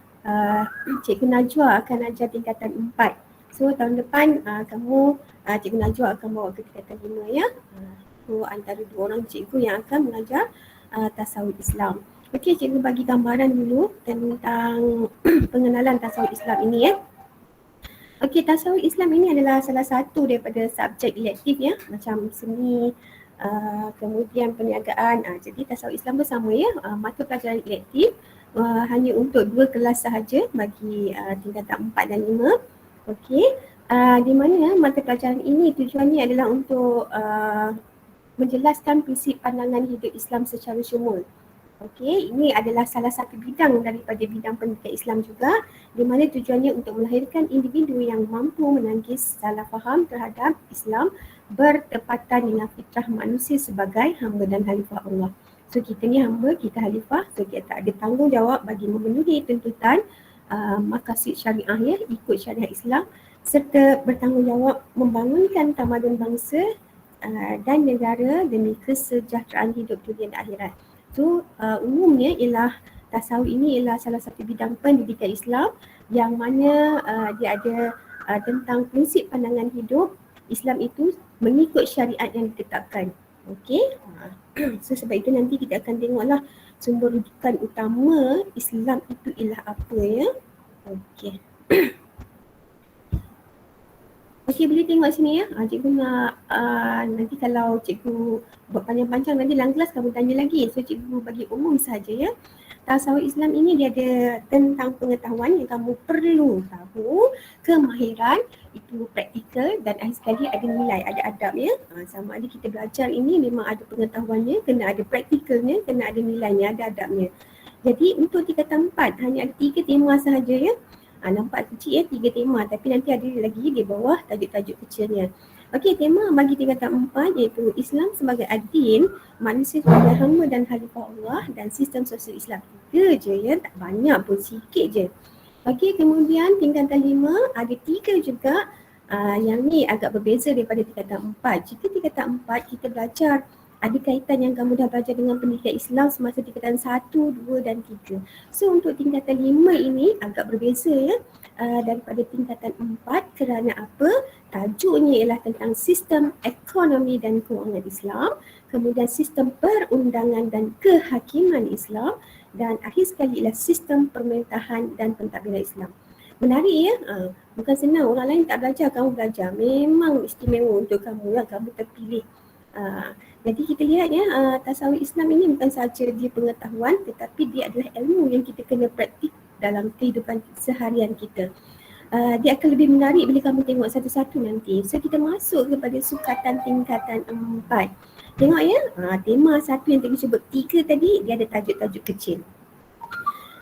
[SPEAKER 4] cikgu Najwa akan ajar tingkatan 4. So tahun depan cikgu Najwa akan bawa ke tingkatan 5 ya. So antara 2 orang cikgu yang akan mengajar Tasawuf Islam. Okey, cikgu bagi gambaran dulu tentang pengenalan Tasawuf Islam ini ya. Okey, Tasawuf Islam ini adalah salah satu daripada subjek elektif ya, macam seni, kemudian perniagaan. Jadi Tasawuf Islam bersama ya, mata pelajaran elektif hanya untuk 2 kelas sahaja bagi tingkatan 4 dan 5. Okey, di mana mata pelajaran ini tujuannya adalah untuk menjelaskan prinsip pandangan hidup Islam secara syumul. Okey, ini adalah salah satu bidang daripada bidang pendidikan Islam juga, di mana tujuannya untuk melahirkan individu yang mampu menangkis salah faham terhadap Islam bertepatan dengan fitrah manusia sebagai hamba dan khalifah Allah. So kita ni hamba, kita khalifah, so kita ada tanggungjawab bagi memenuhi tuntutan maqasid syariah ya, ikut syariah Islam, serta bertanggungjawab membangunkan tamadun bangsa dan negara demi kesejahteraan hidup dunia dan akhirat. So umumnya ialah tasawuf ini ialah salah satu bidang pendidikan Islam yang mana dia ada tentang prinsip pandangan hidup Islam itu mengikut syariat yang ditetapkan. Okey. So sebab itu nanti kita akan tengoklah sumber rujukan utama Islam itu ialah apa ya. Okey. Okey, boleh tengok sini ya. Cikgu nak nanti kalau cikgu buat panjang-panjang nanti dalam kelas kamu tanya lagi. So cikgu bagi umum saja ya. Tasawuf Islam ini dia ada tentang pengetahuan yang kamu perlu tahu, kemahiran, itu praktikal dan akhir sekali ada nilai, ada adab ya. Sama ada kita belajar ini memang ada pengetahuannya, kena ada praktikalnya, kena ada nilainya, ada adabnya. Jadi untuk tingkatan 4 hanya ada 3 tema sahaja ya. Nampak kecil ya, 3 tema, tapi nanti ada lagi di bawah tajuk-tajuk kecilnya. Okey, tema bagi tingkatan 4 iaitu Islam sebagai adin, manusia sebagai hamba dan khalifah Allah dan sistem sosial Islam. 3 je ya, tak banyak pun, sikit je. Okey, kemudian tingkatan 5 ada 3 juga, yang ni agak berbeza daripada tingkatan 4. Jika tingkatan 4 kita belajar ada kaitan yang kamu dah belajar dengan pendidikan Islam semasa tingkatan 1, 2 dan 3. So untuk tingkatan 5 ini agak berbeza ya daripada tingkatan 4 kerana apa? Tajuknya ialah tentang sistem ekonomi dan kewangan Islam, kemudian sistem perundangan dan kehakiman Islam dan akhir sekali ialah sistem pemerintahan dan pentadbiran Islam. Menarik ya, bukan senang, orang lain tak belajar, kamu belajar. Memang istimewa untuk kamu yang kamu terpilih. Jadi kita lihat ya, tasawuf Islam ini bukan sahaja dia pengetahuan tetapi dia adalah ilmu yang kita kena praktik dalam kehidupan seharian kita. Dia akan lebih menarik bila kamu tengok satu-satu nanti. So kita masuk kepada sukatan tingkatan 4. Tengok ya, tema 1 yang tadi sebut 3 tadi dia ada tajuk-tajuk kecil.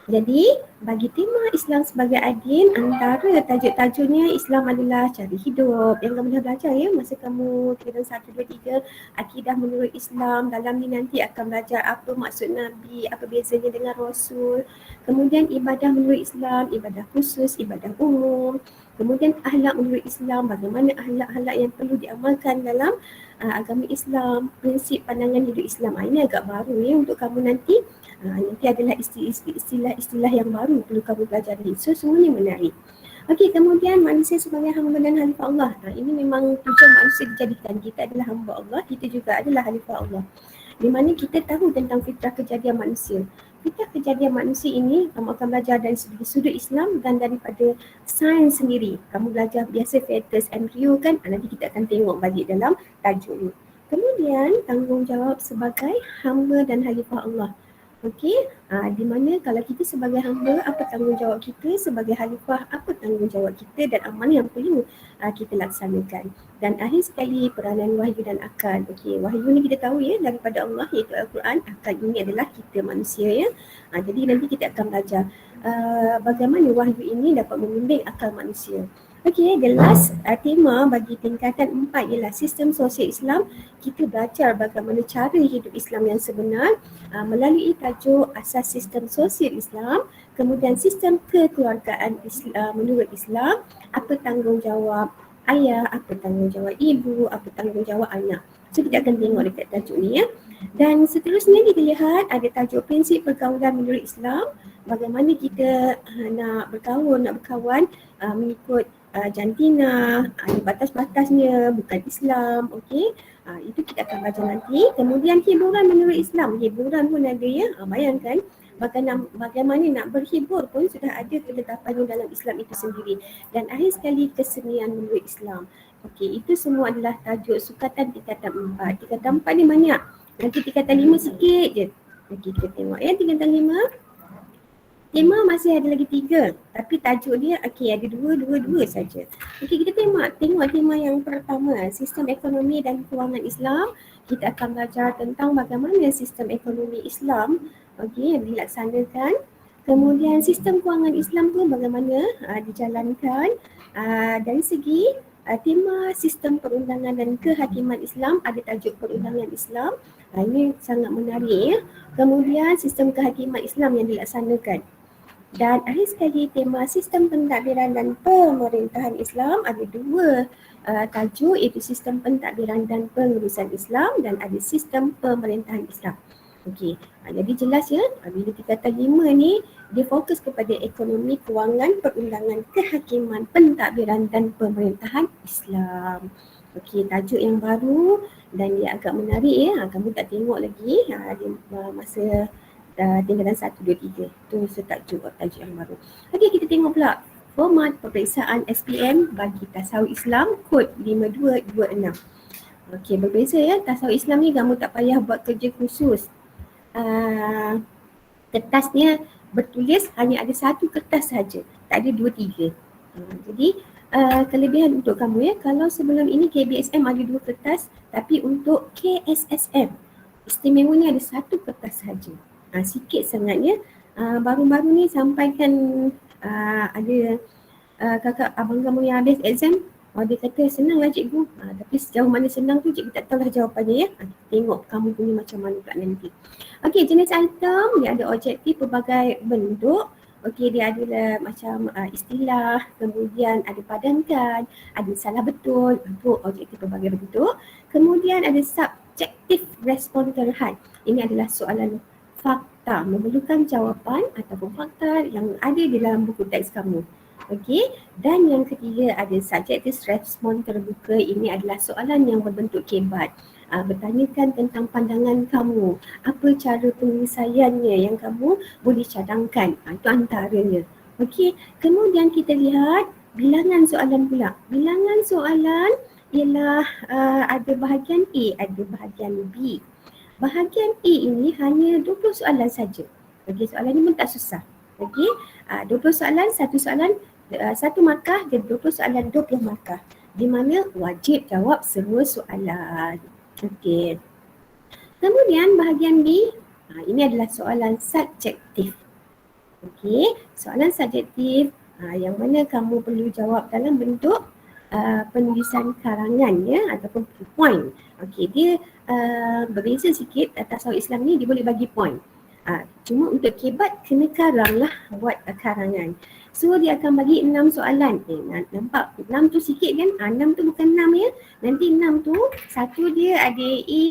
[SPEAKER 4] Jadi bagi tema Islam sebagai adin, antara tajuk-tajuknya Islam adalah cari hidup yang kamu dah belajar ya masa kamu kira 1, 2, 3 akidah menurut Islam. Dalam ni nanti akan belajar apa maksud Nabi, apa bezanya dengan Rasul. Kemudian ibadah menurut Islam, ibadah khusus, ibadah umum. Kemudian akhlak menurut Islam, bagaimana akhlak-akhlak yang perlu diamalkan dalam agama Islam, prinsip pandangan hidup Islam. Ini agak baru ya untuk kamu nanti. Nanti adalah istilah-istilah yang baru perlu kamu pelajari. So semuanya menarik. Okey, kemudian manusia sebagai hamba dan khalifah Allah. Ini memang tujuan manusia dijadikan. Kita adalah hamba Allah, kita juga adalah khalifah Allah. Di mana kita tahu tentang fitrah kejadian manusia. Fitrah kejadian manusia ini kamu akan belajar dari sudut Islam dan daripada sains sendiri. Kamu belajar biasa fetus, embryo kan? Nanti kita akan tengok balik dalam tajuk ni. Kemudian tanggungjawab sebagai hamba dan khalifah Allah. Okey, di mana kalau kita sebagai hamba, apa tanggungjawab kita, sebagai khalifah, apa tanggungjawab kita dan amal yang perlu kita laksanakan. Dan akhir sekali peranan wahyu dan akal. Okey, wahyu ni kita tahu ya daripada Allah iaitu Al-Quran, akal ini adalah kita manusia ya. Jadi nanti kita akan belajar bagaimana wahyu ini dapat membimbing akal manusia. Okey, the last tema bagi tingkatan 4 ialah sistem sosial Islam. Kita belajar bagaimana cara hidup Islam yang sebenar melalui tajuk asas sistem sosial Islam, kemudian sistem kekeluargaan menurut Islam, apa tanggungjawab ayah, apa tanggungjawab ibu, apa tanggungjawab anak. So kita akan tengok dekat tajuk ni ya. Dan seterusnya kita lihat ada tajuk prinsip pergaulan menurut Islam, bagaimana kita nak berkawan mengikut jantina, ada batas-batasnya, bukan Islam, okey. Itu kita akan baca nanti. Kemudian hiburan menurut Islam, hiburan pun ada ya. Bayangkan bagaimana nak berhibur pun sudah ada ketetapannya dalam Islam itu sendiri. Dan akhir sekali kesenian menurut Islam. Okey, itu semua adalah tajuk sukatan tingkatan 4. Tingkatan 4 ni banyak. Nanti tingkatan 5 sikit je. Okey, kita tengok ya tingkatan 5. Tema masih ada lagi 3, tapi tajuk dia ada 2 saja. Okey, kita tengok tema yang pertama, sistem ekonomi dan kewangan Islam. Kita akan belajar tentang bagaimana sistem ekonomi Islam yang dilaksanakan. Kemudian sistem kewangan Islam pun bagaimana dijalankan. Dari segi tema sistem perundangan dan kehakiman Islam, ada tajuk perundangan Islam. Ini sangat menarik ya. Kemudian sistem kehakiman Islam yang dilaksanakan. Dan akhir sekali tema sistem pentadbiran dan pemerintahan Islam, ada 2 tajuk iaitu sistem pentadbiran dan pengurusan Islam dan ada sistem pemerintahan Islam. Okey, jadi jelas ya bila tingkatan 5 ni dia fokus kepada ekonomi, kewangan, perundangan, kehakiman, pentadbiran dan pemerintahan Islam. Okey, tajuk yang baru dan dia agak menarik ya. Kamu tak tengok lagi di masa tingkatan 1, 2, 3. Itu tajuk yang baru. Okey, kita tengok pula format peperiksaan SPM bagi tasawuf Islam kod 5226. Okey, berbeza ya. Tasawuf Islam ni kamu tak payah buat kerja khusus. Kertasnya bertulis hanya ada 1 kertas saja. Tak ada 2, 3. Jadi kelebihan untuk kamu ya, kalau sebelum ini KBSM ada 2 kertas, tapi untuk KSSM istimewanya ada 1 kertas saja. Sikit sangatnya. Baru-baru ni sampaikan ada kakak abang kamu yang habis exam, dia kata senanglah cikgu. Tapi sejauh mana senang tu cikgu tak tahulah jawapannya ya. Tengok kamu punya macam mana pula nanti. Okey, jenis item dia ada objektif pelbagai bentuk. Okey, dia adalah macam istilah, kemudian ada padankan, ada salah betul untuk objektif pelbagai bentuk. Kemudian ada subjektif respon terhad. Ini adalah soalan fakta, memerlukan jawapan ataupun fakta yang ada di dalam buku teks kamu. Okey, dan yang ketiga ada subjektif respon terbuka. Ini adalah soalan yang berbentuk kebat. Bertanyakan tentang pandangan kamu, apa cara penyelesaiannya yang kamu boleh cadangkan. Itu antaranya. Okey, kemudian kita lihat bilangan soalan pula. Bilangan soalan ialah ada bahagian A, ada bahagian B. Bahagian A ini hanya 20 soalan saja. Okey, soalan ini pun tak susah. Okey, 20 soalan, satu soalan 1 markah dan 20 soalan 20 markah. Di mana wajib jawab semua soalan. Okey. Kemudian bahagian B, ini adalah soalan subjektif. Okey, soalan subjektif yang mana kamu perlu jawab dalam bentuk penulisan karangan ya ataupun point. Okey, dia berbeza sikit. Tasawuf Islam ni dia boleh bagi point. Cuma untuk kebat kena karang lah buat karangan. So dia akan bagi 6 soalan. Nampak 6 tu sikit kan? 6 tu bukan 6 ya. Nanti 6 tu satu dia ada A,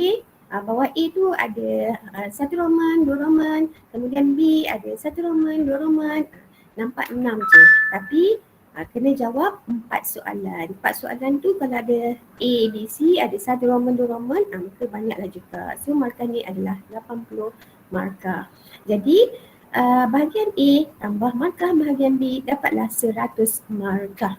[SPEAKER 4] bawah A tu ada 1 roman, 2 roman. Kemudian B ada 1 roman, 2 roman. Nampak 6 je. Tapi kena jawab 4 soalan. 4 soalan tu kalau ada A, B, C, ada 1 roman, 2 roman, maka banyaklah juga. So markah ni adalah 80 markah. Jadi bahagian A tambah markah bahagian B dapatlah 100 markah.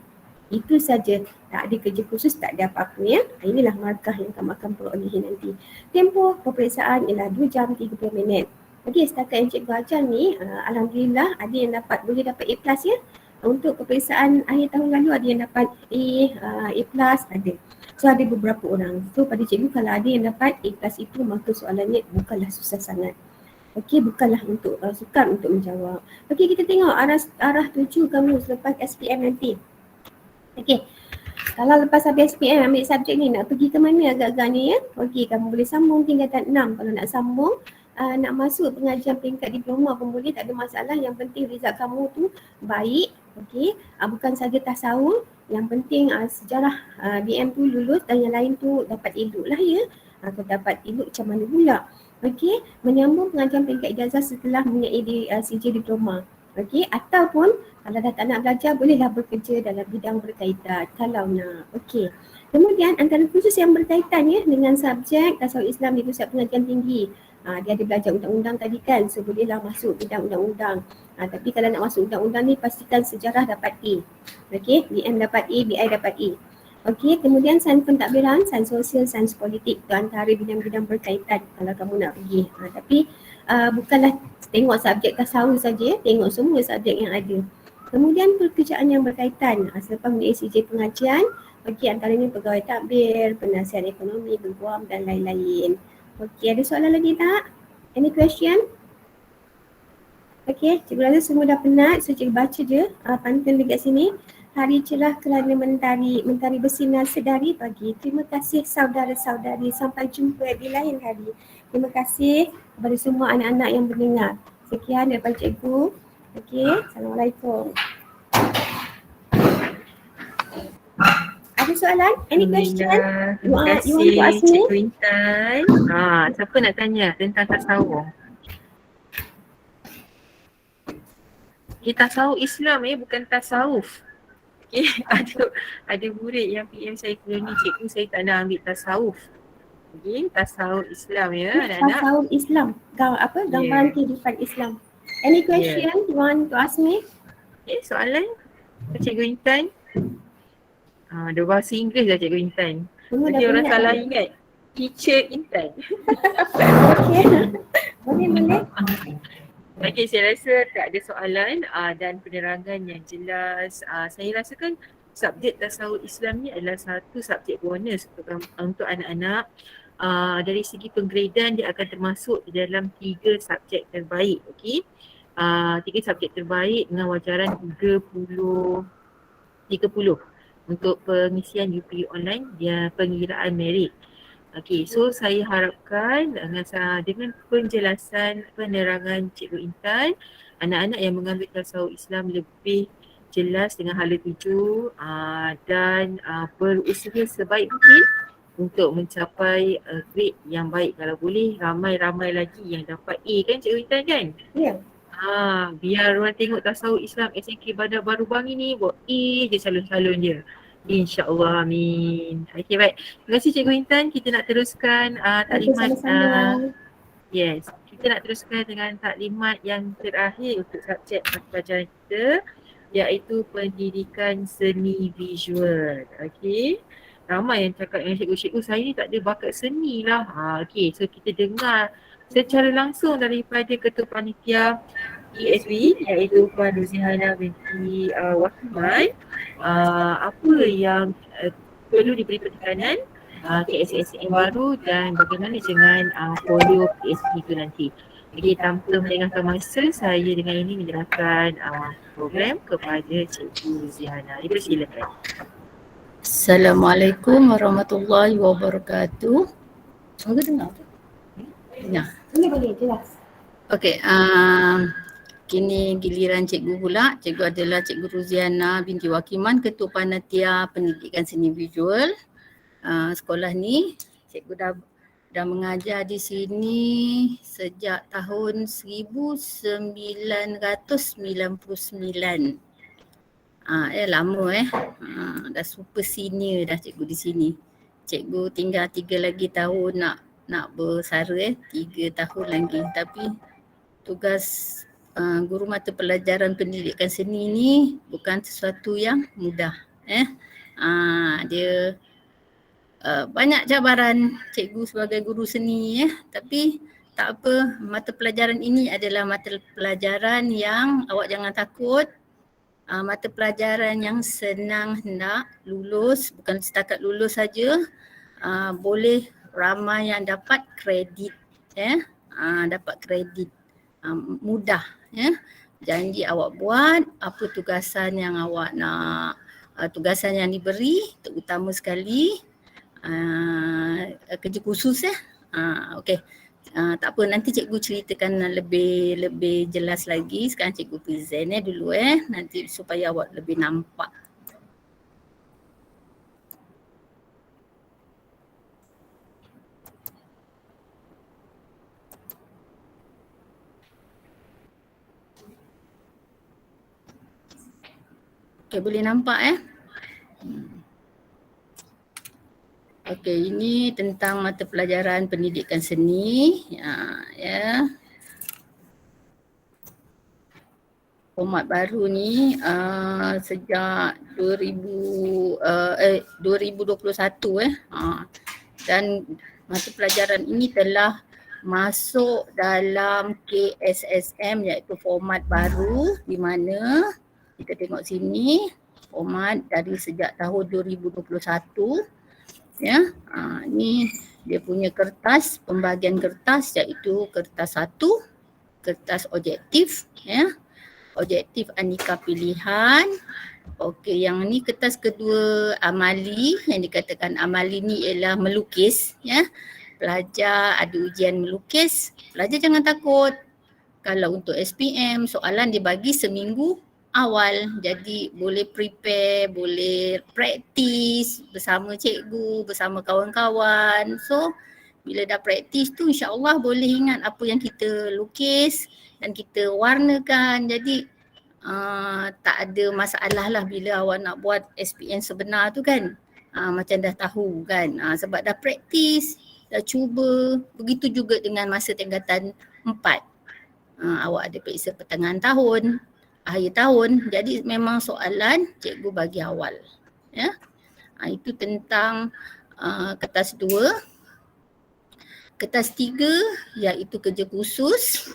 [SPEAKER 4] Itu saja, tak ada kerja khusus, tak ada apa-apa ya. Inilah markah yang kamu akan perolehi nanti. Tempoh peperiksaan ialah 2 jam 30 minit. Okey, setakat yang cikgu ajar ni, alhamdulillah ada yang boleh dapat A+ ya. Untuk peperiksaan akhir tahun lalu ada yang dapat A+ ada. So ada beberapa orang. So pada cikgu kalau ada yang dapat A+ itu maka soalannya bukanlah susah sangat. Okey, bukanlah untuk sukar untuk menjawab. Okey, kita tengok arah tuju kamu selepas SPM nanti. Okey. Kalau lepas habis SPM ambil subjek ni nak pergi ke mana agak-agaknya ya? Okey, kamu boleh sambung tingkatan 6. Kalau nak sambung nak masuk pengajian peringkat diploma pun boleh, tak ada masalah. Yang penting result kamu tu baik. Okey, bukan saja tasawuf, yang penting sejarah DM tu lulus dan yang lain tu dapat elok lah ya. Kalau dapat elok macam mana pula? Okey, menyambung pengajian peringkat ijazah setelah mempunyai CJ diploma. Okey, ataupun kalau dah tak nak belajar bolehlah bekerja dalam bidang berkaitan kalau nak. Okey. Kemudian antara khusus yang berkaitan ya dengan subjek tasawuf Islam di Pusat Pengajian Tinggi. Dia ada belajar undang-undang tadi kan, so bolehlah masuk bidang undang-undang. Tapi kalau nak masuk undang-undang ni pastikan sejarah dapat A. Okey, BM dapat A, BI dapat A. Okey, kemudian sains pentadbiran, sains sosial, sains politik itu antara bidang-bidang berkaitan kalau kamu nak pergi. Tapi bukanlah tengok subjek tasawuf saja, tengok semua subjek yang ada. Kemudian pekerjaan yang berkaitan selepas mempunyai CJ pengajian, okey, antaranya pegawai takbir, penasihat ekonomi, berguam dan lain-lain. Okey, ada soalan lagi tak? Any question? Okey, cikgu rasa semua dah penat, so cikgu baca je pantun dekat sini. Hari cerah kerana mentari bersinar sedari pagi. Terima kasih saudara-saudari. Sampai jumpa di lain hari. Terima kasih kepada semua anak-anak yang mendengar. Sekian daripada cikgu. Okey, Assalamualaikum. Ada soalan? Any question?
[SPEAKER 1] Terima kasih
[SPEAKER 4] You want to ask me?
[SPEAKER 1] Cikgu Intan. Siapa nak tanya tentang tasawuf? Tasawuf Islam bukan tasawuf. Okay, ada murid yang PM saya ni, cikgu saya tak nak ambil tasawuf. Okay, tasawuf Islam ya anak-anak.
[SPEAKER 4] Tasawuf Islam. Gambaran kehidupan Islam. Any question you want to ask me?
[SPEAKER 1] Okay, soalan Cikgu Intan. Dia bahasa Inggeris lah Cikgu Intan. Jadi orang salah ingat. Teacher Intan.
[SPEAKER 4] Okay. Boleh.
[SPEAKER 1] Okey, saya rasa tak ada soalan dan penerangan yang jelas. Saya rasakan subjek tasawuf Islam ni adalah satu subjek bonus untuk anak-anak. Dari segi penggradean dia akan termasuk di dalam 3 subjek terbaik. Okey. 3 subjek terbaik dengan wajaran 30 untuk pengisian UPU online dia pengiraan merit. Okey, so saya harapkan dengan penjelasan penerangan Cikgu Intan, anak-anak yang mengambil tasawuf Islam lebih jelas dengan hala tuju dan berusaha sebaik mungkin untuk mencapai grade yang baik. Kalau boleh ramai-ramai lagi yang dapat A kan Cikgu Intan kan?
[SPEAKER 4] Ya.
[SPEAKER 1] Biar orang tengok tasawuf Islam SNK Bandar Baru Bangi ni buat A je calon-calon dia. InsyaAllah, amin. Okey, baik. Terima kasih Cikgu Intan. Kita nak teruskan taklimat. Yes, kita nak teruskan dengan taklimat yang terakhir untuk subjek pelajaran kita, iaitu pendidikan seni visual. Okey. Ramai yang cakap dengan cikgu-cikgu, saya ni tak ada bakat seni lah. Okey, so kita dengar secara langsung daripada Ketua Panitia ESB iaitu Puan Ruzihana binti Wahman, apa yang perlu diberi penekanan KSS yang baru dan bagaimana dengan folio PSP itu nanti. Jadi tanpa melengahkan masa, saya dengan ini menyerahkan program kepada Cikgu Ziana. Ibu silakan.
[SPEAKER 2] Assalamualaikum warahmatullahi wabarakatuh. Suara dengar tak? Dengar.
[SPEAKER 4] Ini boleh jelas.
[SPEAKER 2] Okey, kini giliran cikgu pula. Cikgu adalah Cikgu Ruziana binti Wakiman, Ketua Panitia Pendidikan Seni Visual. Sekolah ni cikgu dah mengajar di sini sejak tahun 1999. Lama dah super senior dah cikgu di sini. Cikgu tinggal 3 lagi tahun nak bersara 3 tahun lagi. Tapi tugas guru mata pelajaran pendidikan seni ni bukan sesuatu yang mudah. Dia banyak cabaran cikgu sebagai guru seni tapi tak apa, mata pelajaran ini adalah mata pelajaran yang awak jangan takut. Mata pelajaran yang senang nak lulus, bukan setakat lulus saja, boleh ramai yang dapat kredit, dapat kredit mudah. Janji awak buat apa tugasan yang awak nak, tugasan yang diberi, terutama sekali kerja khusus okey. Tak apa, nanti cikgu ceritakan lebih jelas lagi. Sekarang cikgu present dulu nanti supaya awak lebih nampak. Okey, boleh nampak Okey, ini tentang mata pelajaran pendidikan seni. Format baru ni sejak 2021 dan mata pelajaran ini telah masuk dalam KSSM, iaitu format baru di mana kita tengok sini format dari sejak tahun 2021. Ni dia punya kertas, pembahagian kertas iaitu kertas 1, kertas objektif, objektif aneka pilihan. Okey, yang ni kertas kedua amali, yang dikatakan amali ni ialah melukis, Pelajar ada ujian melukis, pelajar jangan takut. Kalau untuk SPM, soalan dibagi seminggu awal, jadi boleh prepare, boleh praktis bersama cikgu, bersama kawan-kawan. So bila dah praktis tu insya-Allah boleh ingat apa yang kita lukis dan kita warnakan. Jadi tak ada masalah lah bila awak nak buat SPM sebenar tu kan. Macam dah tahu kan, sebab dah praktis, dah cuba. Begitu juga dengan masa tingkatan 4. Awak ada periksa pertengahan tahun, akhir tahun. Jadi memang soalan cikgu bagi awal. Itu tentang kertas 2. Kertas 3 iaitu kerja khusus.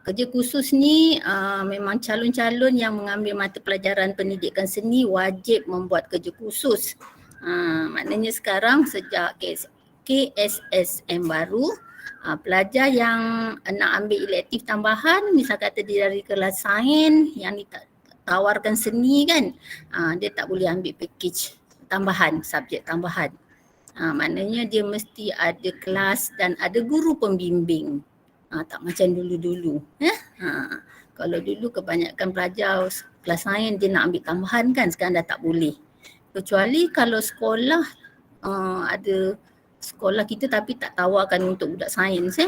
[SPEAKER 2] Kerja khusus ni memang calon-calon yang mengambil mata pelajaran pendidikan seni wajib membuat kerja khusus. Maknanya sekarang sejak KSSM baru, pelajar yang nak ambil elektif tambahan, misal kata dia dari kelas sains yang ditawarkan seni kan, dia tak boleh ambil package tambahan, subjek tambahan. Maknanya dia mesti ada kelas dan ada guru pembimbing. Tak macam dulu-dulu. Kalau dulu kebanyakan pelajar kelas sains dia nak ambil tambahan kan, sekarang dah tak boleh. Kecuali kalau sekolah ada sekolah kita tapi tak tawarkan untuk budak sains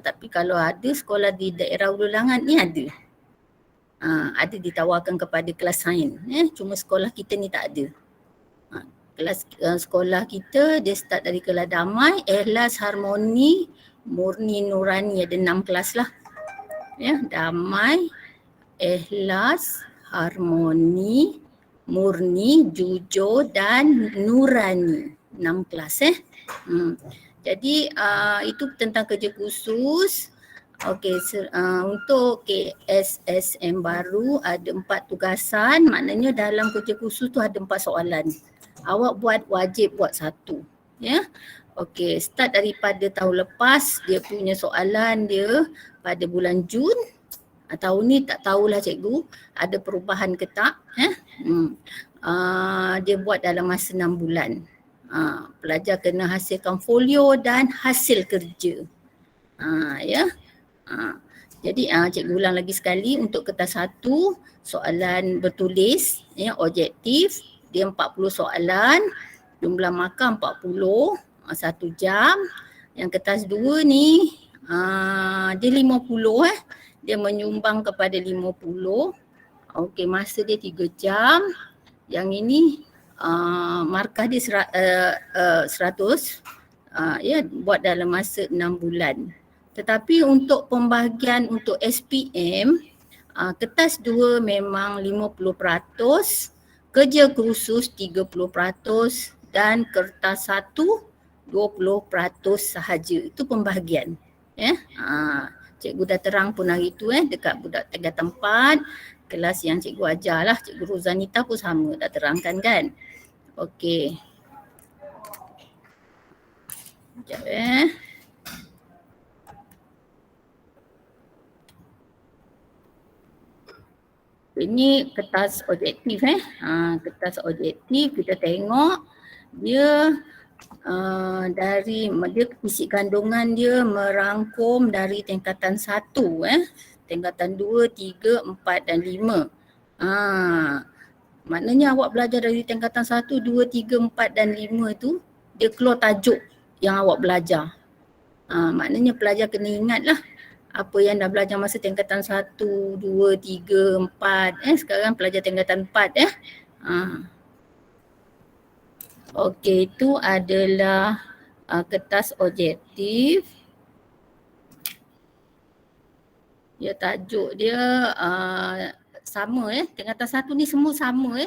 [SPEAKER 2] tapi kalau ada sekolah di daerah Ulu Langat ni ada. Ada ditawarkan kepada kelas sains. Cuma sekolah kita ni tak ada. Kelas sekolah kita dia start dari kelas damai, ikhlas, harmoni, murni, nurani, ada 6 kelas lah. Damai, ikhlas, harmoni, murni, jujur dan nurani. 6 kelas Jadi itu tentang kerja khusus. Okey, untuk KSSM baru ada 4 tugasan. Maknanya dalam kerja khusus tu ada 4 soalan. Awak wajib buat 1.
[SPEAKER 5] Okey, start daripada tahun lepas dia punya soalan dia pada bulan Jun. Tahun ni tak tahulah cikgu ada perubahan ke tak. Dia buat dalam masa 6 bulan. Pelajar kena hasilkan folio dan hasil kerja. Ya. Jadi cikgu ulang lagi sekali untuk kertas 1 soalan bertulis ya, objektif dia 40 soalan, jumlah markah 40, 1 jam. Yang kertas 2 ni dia 50 dia menyumbang kepada 50. Okey, masa dia 3 jam. Yang ini markah dia 100 ya, buat dalam masa 6 bulan. Tetapi untuk pembahagian untuk SPM, kertas 2 memang 50%, kerja khusus 30% dan kertas 1 20% sahaja. Itu pembahagian. Ya. Cikgu dah terang pun hari tu dekat budak tingkatan 4, kelas yang cikgu ajar lah, Cikgu Rozanita pun sama dah terangkan kan. Okey. Sekejap Ini kertas objektif kertas objektif kita tengok dia dari dia isi kandungan dia merangkum dari tingkatan 1 tingkatan 2, 3, 4 dan 5. Maknanya awak belajar dari tingkatan 1, 2, 3, 4 dan 5 tu dia keluar tajuk yang awak belajar. Maknanya pelajar kena ingatlah apa yang dah belajar masa tingkatan 1, 2, 3, 4. Sekarang pelajar tingkatan 4 Okey, itu adalah kertas objektif. Ya, tajuk dia sama tingkatan 1 ni semua sama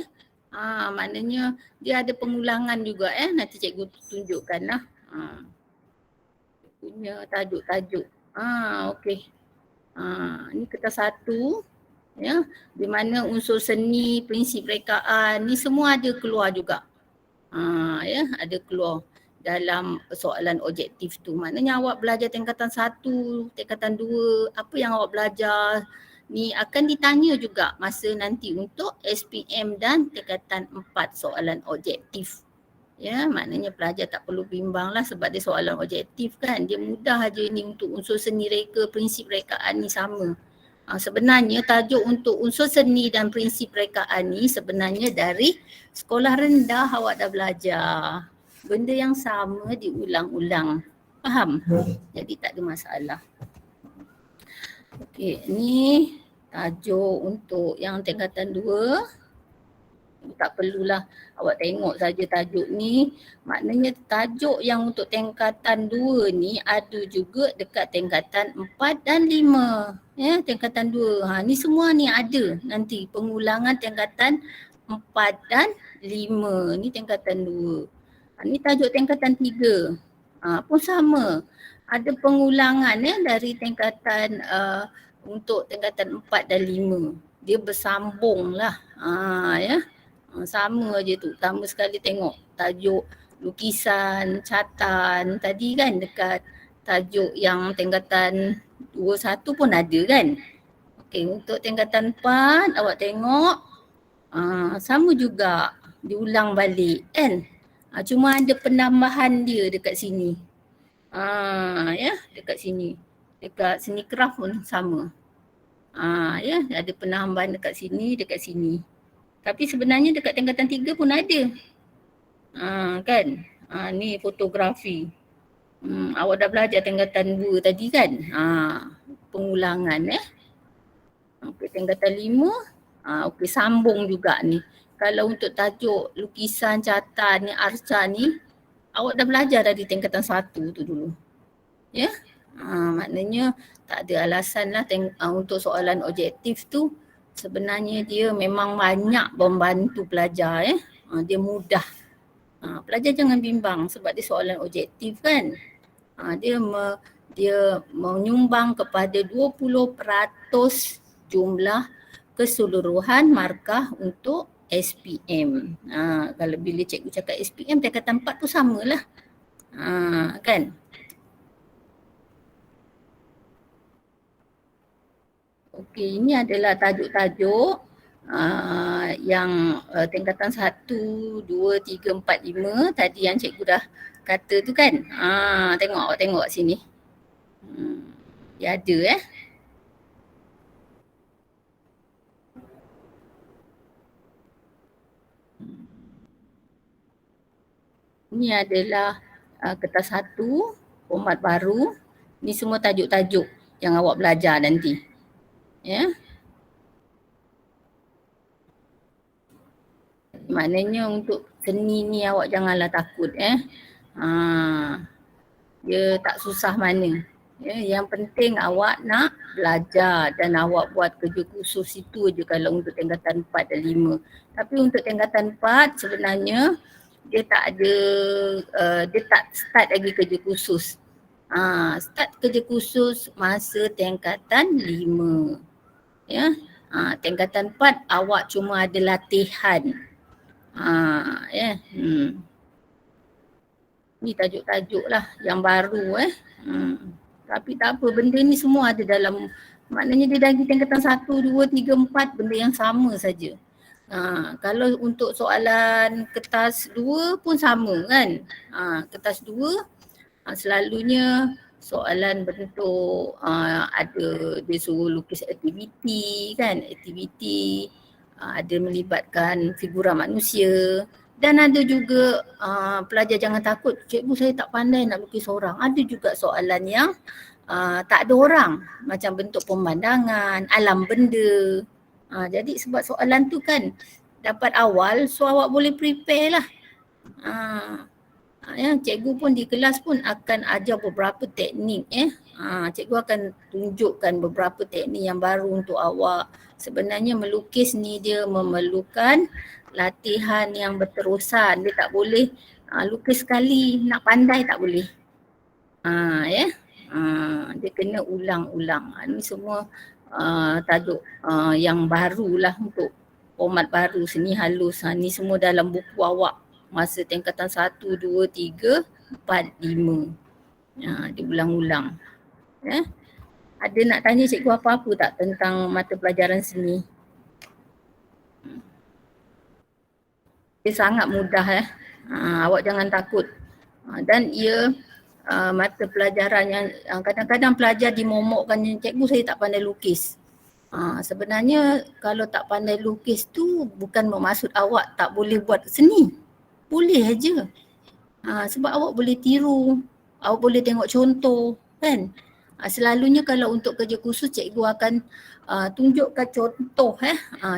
[SPEAKER 5] maknanya dia ada pengulangan juga nanti cikgu tunjukkan lah. Punya tajuk-tajuk. Okey. Ni kertas 1 ya, di mana unsur seni, prinsip rekaan ni semua ada keluar juga. Ya, ada keluar dalam soalan objektif tu. Maknanya awak belajar tingkatan 1, tingkatan 2, apa yang awak belajar ni akan ditanya juga masa nanti untuk SPM dan tingkatan 4 soalan objektif. Ya, maknanya pelajar tak perlu bimbang lah sebab dia soalan objektif kan. Dia mudah aja ni untuk unsur seni reka, prinsip rekaan ni sama. Sebenarnya tajuk untuk unsur seni dan prinsip rekaan ni sebenarnya dari sekolah rendah awak dah belajar. Benda yang sama diulang-ulang. Faham? Jadi tak ada masalah. Okey, ni tajuk untuk yang tingkatan 2. Tak perlulah awak tengok saja tajuk ni. Maknanya tajuk yang untuk tingkatan 2 ni ada juga dekat tingkatan 4 dan 5. Ya, tingkatan 2. Ni semua ni ada nanti pengulangan tingkatan 4 dan 5. Ni tingkatan 2. Ni tajuk tingkatan 3. Pun sama. Ada pengulangan dari tingkatan untuk tingkatan 4 dan 5. Dia bersambung lah. Ya. Sama je tu. Pertama sekali tengok tajuk lukisan, catatan tadi kan dekat tajuk yang tingkatan 21 pun ada kan. Okey, untuk tingkatan 4 awak tengok sama juga diulang balik kan. Cuma ada penambahan dia dekat sini. Ya, dekat sini. Dekat sini craft pun sama. Ya, ada penambahan dekat sini, dekat sini. Tapi sebenarnya dekat tingkatan 3 pun ada. Kan? Ni fotografi. Awak dah belajar tingkatan 2 tadi kan? Pengulangan Okey, tingkatan 5. Okey, sambung juga ni. Kalau untuk tajuk lukisan, catatan ni, arca ni, awak dah belajar dari tingkatan 1 tu dulu. Ya? Maknanya tak ada alasan lah untuk soalan objektif tu. Sebenarnya dia memang banyak membantu pelajar dia mudah. Pelajar jangan bimbang sebab dia soalan objektif kan. Dia menyumbang kepada 20% jumlah keseluruhan markah untuk SPM. Kalau bila cikgu cakap SPM tingkatan 4 tu samalah. Kan? Okey, ini adalah tajuk-tajuk yang tingkatan 1, 2, 3, 4, 5 tadi yang cikgu dah kata tu kan. Awak tengok sini. Dia ada Ini adalah kertas 1, format baru. Ni semua tajuk-tajuk yang awak belajar nanti. Ya. Maknanya untuk seni ni awak janganlah takut dia tak susah mana. Ya, yang penting awak nak belajar dan awak buat kerja khusus itu je kalau untuk tingkatan 4 dan 5. Tapi untuk tingkatan 4 sebenarnya dia tak ada, dia tak start lagi kerja khusus. Start kerja khusus masa tingkatan 5. Ya. Tingkatan 4 awak cuma ada latihan. Ni tajuk-tajuk lah yang baru Tapi tak apa, benda ni semua ada dalam, maknanya dia dari tingkatan 1, 2, 3, 4 benda yang sama saja. Kalau untuk soalan kertas 2 pun sama kan. Kertas 2 selalunya soalan bentuk ada dia suruh lukis aktiviti kan, aktiviti ada melibatkan figura manusia. Dan ada juga pelajar jangan takut, cikgu saya tak pandai nak lukis orang. Ada juga soalan yang tak ada orang, macam bentuk pemandangan, alam benda. Jadi sebab soalan tu kan dapat awal, so awak boleh prepare lah. Cikgu pun di kelas pun akan ajar beberapa teknik cikgu akan tunjukkan beberapa teknik yang baru untuk awak. Sebenarnya melukis ni dia memerlukan latihan yang berterusan. Dia tak boleh lukis sekali nak pandai, tak boleh. Dia kena ulang-ulang. Ni semua tajuk yang barulah untuk format baru seni halus. Ni semua dalam buku awak masa tingkatan 1, 2, 3, 4, 5. Dia ulang-ulang. Ada nak tanya cikgu apa-apa tak tentang mata pelajaran seni? Dia sangat mudah awak jangan takut. Dan ia mata pelajaran yang kadang-kadang pelajar dimomokkan, cikgu saya tak pandai lukis. Sebenarnya kalau tak pandai lukis tu bukan bermaksud awak tak boleh buat seni. Boleh aja. Sebab awak boleh tiru, awak boleh tengok contoh kan. Selalunya kalau untuk kerja khusus cikgu akan tunjukkan contoh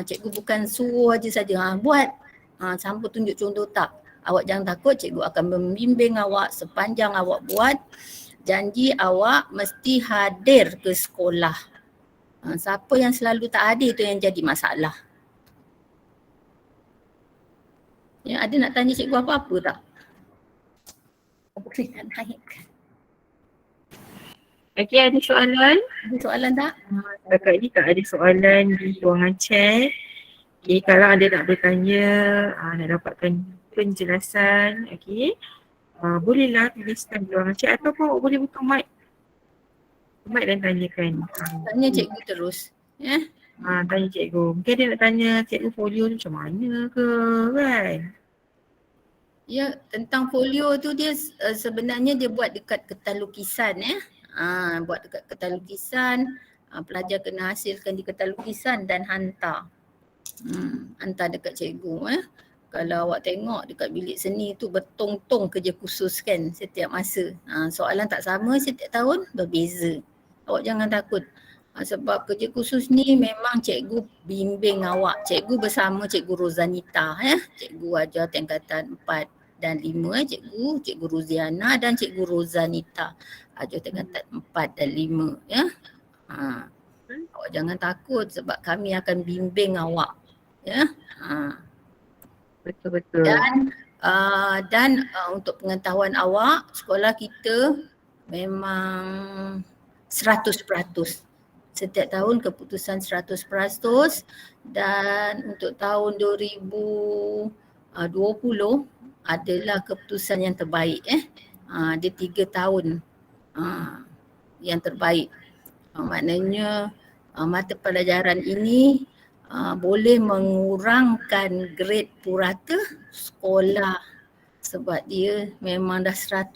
[SPEAKER 5] cikgu bukan suruh aja saja buat sampai tunjuk contoh, tak. Awak jangan takut, cikgu akan membimbing awak sepanjang awak buat. Janji awak mesti hadir ke sekolah. Siapa yang selalu tak hadir tu yang jadi masalah. Ya, ada nak tanya cikgu apa-apa tak? Boleh nak naik.
[SPEAKER 1] Okey, ada soalan?
[SPEAKER 5] Ada soalan tak?
[SPEAKER 1] Kakak ni tak ada soalan di ruangan chat. Okey, kalau anda nak bertanya, nak dapatkan penjelasan, okey, bolehlah tuliskan di ruangan chat ataupun awak boleh buka mic dan tanyakan.
[SPEAKER 5] Tanya cikgu terus.
[SPEAKER 1] Tanya cikgu. Mungkin dia nak tanya cikgu folio tu macam mana ke kan?
[SPEAKER 5] Ya, tentang folio tu dia sebenarnya dia buat dekat kertas lukisan buat dekat kertas lukisan, pelajar kena hasilkan di kertas lukisan dan hantar. Hantar dekat cikgu Kalau awak tengok dekat bilik seni tu bertong-tong kerja khusus kan setiap masa. Soalan tak sama setiap tahun, berbeza. Awak jangan takut. Sebab kerja khusus ni memang cikgu bimbing awak. Cikgu bersama cikgu Rozanita Cikgu ajar tingkatan 4 dan 5 cikgu Roziana dan cikgu Rozanita ajar tingkatan 4 dan 5 Awak jangan takut sebab kami akan bimbing awak
[SPEAKER 1] Betul-betul.
[SPEAKER 5] Dan untuk pengetahuan awak, sekolah kita memang 100%. Setiap tahun keputusan 100% dan untuk tahun 2020 adalah keputusan yang terbaik Dia 3 tahun yang terbaik. Maknanya mata pelajaran ini boleh mengurangkan grade purata sekolah sebab dia memang dah 100%.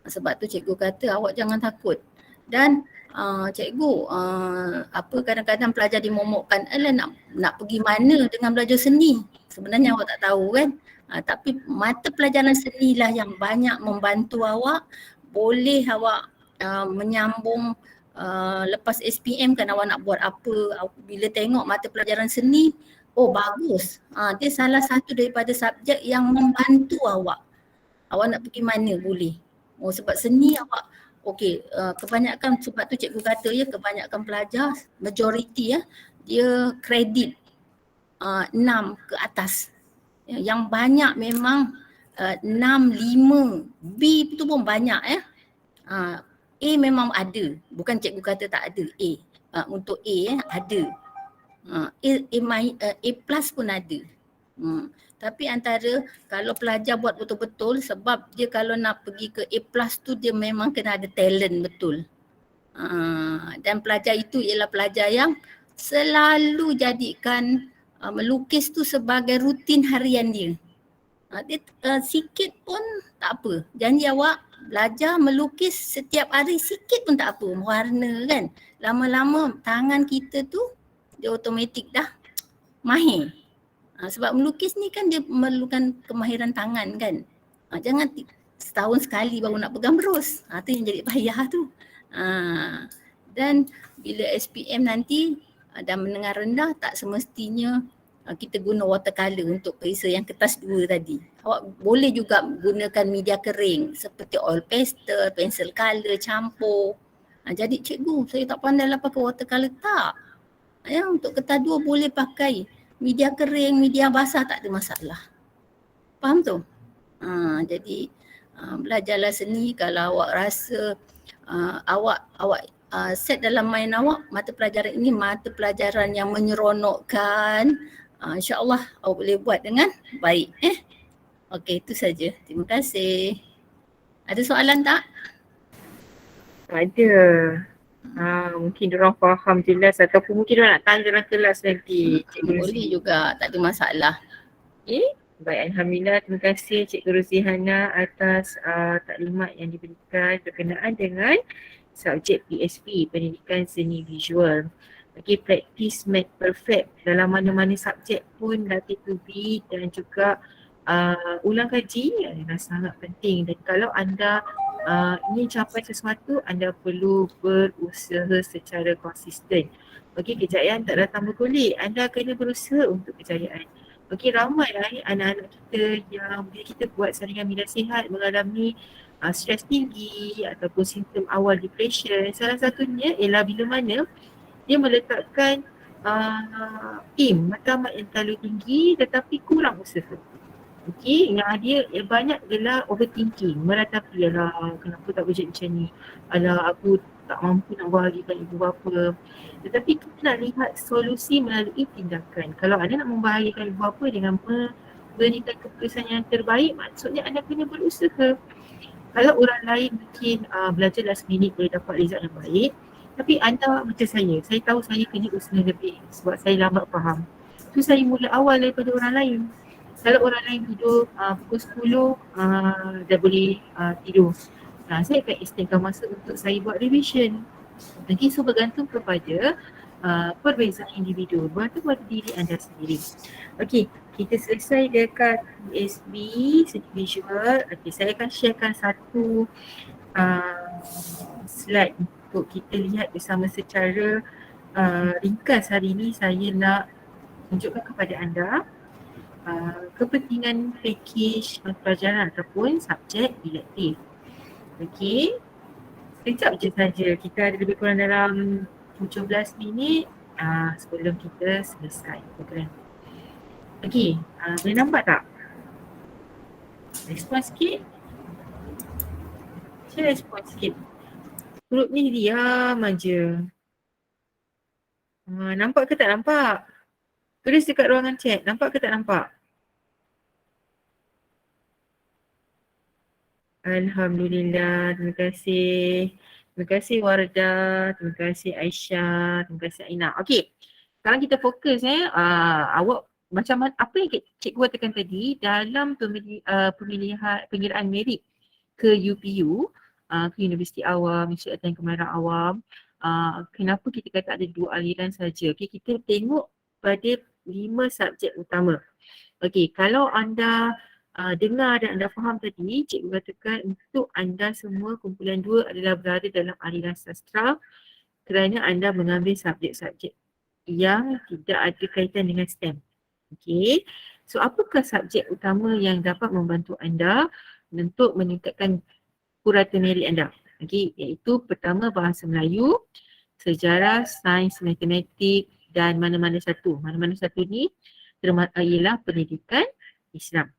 [SPEAKER 5] Sebab tu cikgu kata awak jangan takut. Dan cikgu apa kadang-kadang pelajar dimomokkan, alah nak pergi mana dengan belajar seni. Sebenarnya awak tak tahu kan. Tapi mata pelajaran seni lah yang banyak membantu awak. Boleh awak menyambung lepas SPM kan awak nak buat apa. Bila tengok mata pelajaran seni, oh bagus. Dia salah satu daripada subjek yang membantu awak. Awak nak pergi mana boleh. Oh sebab seni awak, okey, kebanyakan sebab tu cikgu kata ya, kebanyakan pelajar, majoriti dia kredit 6 ke atas. Yang banyak memang 6, 5, B tu pun banyak A memang ada, bukan cikgu kata tak ada A. Untuk A ada. A plus pun ada. Tapi antara kalau pelajar buat betul-betul, sebab dia kalau nak pergi ke A plus tu dia memang kena ada talent betul. Dan pelajar itu ialah pelajar yang selalu jadikan melukis tu sebagai rutin harian dia. Dia sikit pun tak apa. Janji awak belajar melukis setiap hari sikit pun tak apa. Warna kan. Lama-lama tangan kita tu dia automatik dah mahir. Sebab melukis ni kan dia memerlukan kemahiran tangan kan. Jangan setahun sekali baru nak pegang berus. Tu yang jadi payah tu. Dan bila SPM nanti dan menengah rendah tak semestinya kita guna watercolour untuk perisa yang kertas 2 tadi. Awak boleh juga gunakan media kering seperti oil pastel, pensel colour, campur. Jadi cikgu saya tak pandai lah pakai watercolour. Tak. Untuk kertas 2 boleh pakai media kering, media basah tak ada masalah. Faham tu? Jadi belajarlah seni kalau awak rasa awak set dalam mind awak mata pelajaran ini mata pelajaran yang menyeronokkan, insya-Allah awak boleh buat dengan baik. Okey, itu saja. Terima kasih. Ada soalan tak?
[SPEAKER 1] Ada. Mungkin diorang faham jelas ataupun mungkin diorang nak tanya dalam kelas nanti.
[SPEAKER 5] Boleh juga, tak ada masalah.
[SPEAKER 1] Baik, Alhamdulillah. Terima kasih Cikgu Ruzihana atas taklimat yang diberikan berkenaan dengan subjek PSP, Pendidikan Seni Visual. Okay, practice make perfect dalam mana-mana subjek pun latih to-be dan juga ulang kaji adalah sangat penting. Dan kalau anda ingin capai sesuatu, anda perlu berusaha secara konsisten. Okey, kejayaan tak datang bergolek. Anda kena berusaha untuk kejayaan. Okey, ramailah anak-anak kita yang bila kita buat saringan minda sihat mengalami stres tinggi ataupun simptom awal depression. Salah satunya ialah bila mana dia meletakkan aim matlamat yang terlalu tinggi tetapi kurang usaha. Okey, yang dia banyak adalah overthinking, meratapi lah kenapa tak boleh macam ni. Alah aku tak mampu nak bahagikan ibu bapa. Tetapi kita nak lihat solusi melalui tindakan. Kalau anda nak membahagikan ibu bapa dengan memberikan keputusan yang terbaik, maksudnya anda kena berusaha. Kalau orang lain mungkin belajar last minute boleh dapat result yang baik, tapi anda macam saya tahu saya kena usaha lebih sebab saya lambat faham. So saya mula awal daripada orang lain. Kalau orang lain tidur pukul 10 dah boleh tidur. Saya akan extendkan masa untuk saya buat revision. Okay, so bergantung kepada perbezaan individu, bergantung pada diri anda sendiri. Okey, kita selesai dekat USB seni visual. Okey, saya akan sharekan satu slide untuk kita lihat bersama secara ringkas. Hari ini saya nak tunjukkan kepada anda kepentingan package pelajaran ataupun subjek elektif. Okey, sekejap je saja. Kita ada lebih kurang dalam 17 minit sebelum kita selesai program. Okey, boleh nampak tak? Respon sikit. Saya respon sikit. Grup ni diam aja. Nampak ke tak nampak? Tulis dekat ruangan chat. Nampak ke tak nampak? Alhamdulillah, terima kasih. Terima kasih Wardah, terima kasih Aisyah, terima kasih Aina. Okey, sekarang kita fokus awak macam mana, apa yang cikgu katakan tadi dalam pemilihan pengiraan merit ke UPU, ke Universiti Awam, Institut Latihan Kemahiran Awam. Kenapa kita kata ada 2 aliran saja? Okay, kita tengok pada 5 subjek utama. Okey, kalau anda dengar dan anda faham tadi, cikgu katakan untuk anda semua kumpulan 2 adalah berada dalam aliran sastra kerana anda mengambil subjek-subjek yang tidak ada kaitan dengan STEM. Okey, so apakah subjek utama yang dapat membantu anda untuk meningkatkan purata merit anda? Okey, iaitu pertama bahasa Melayu, sejarah, sains, matematik dan mana-mana satu. Mana-mana satu ni ialah pendidikan Islam.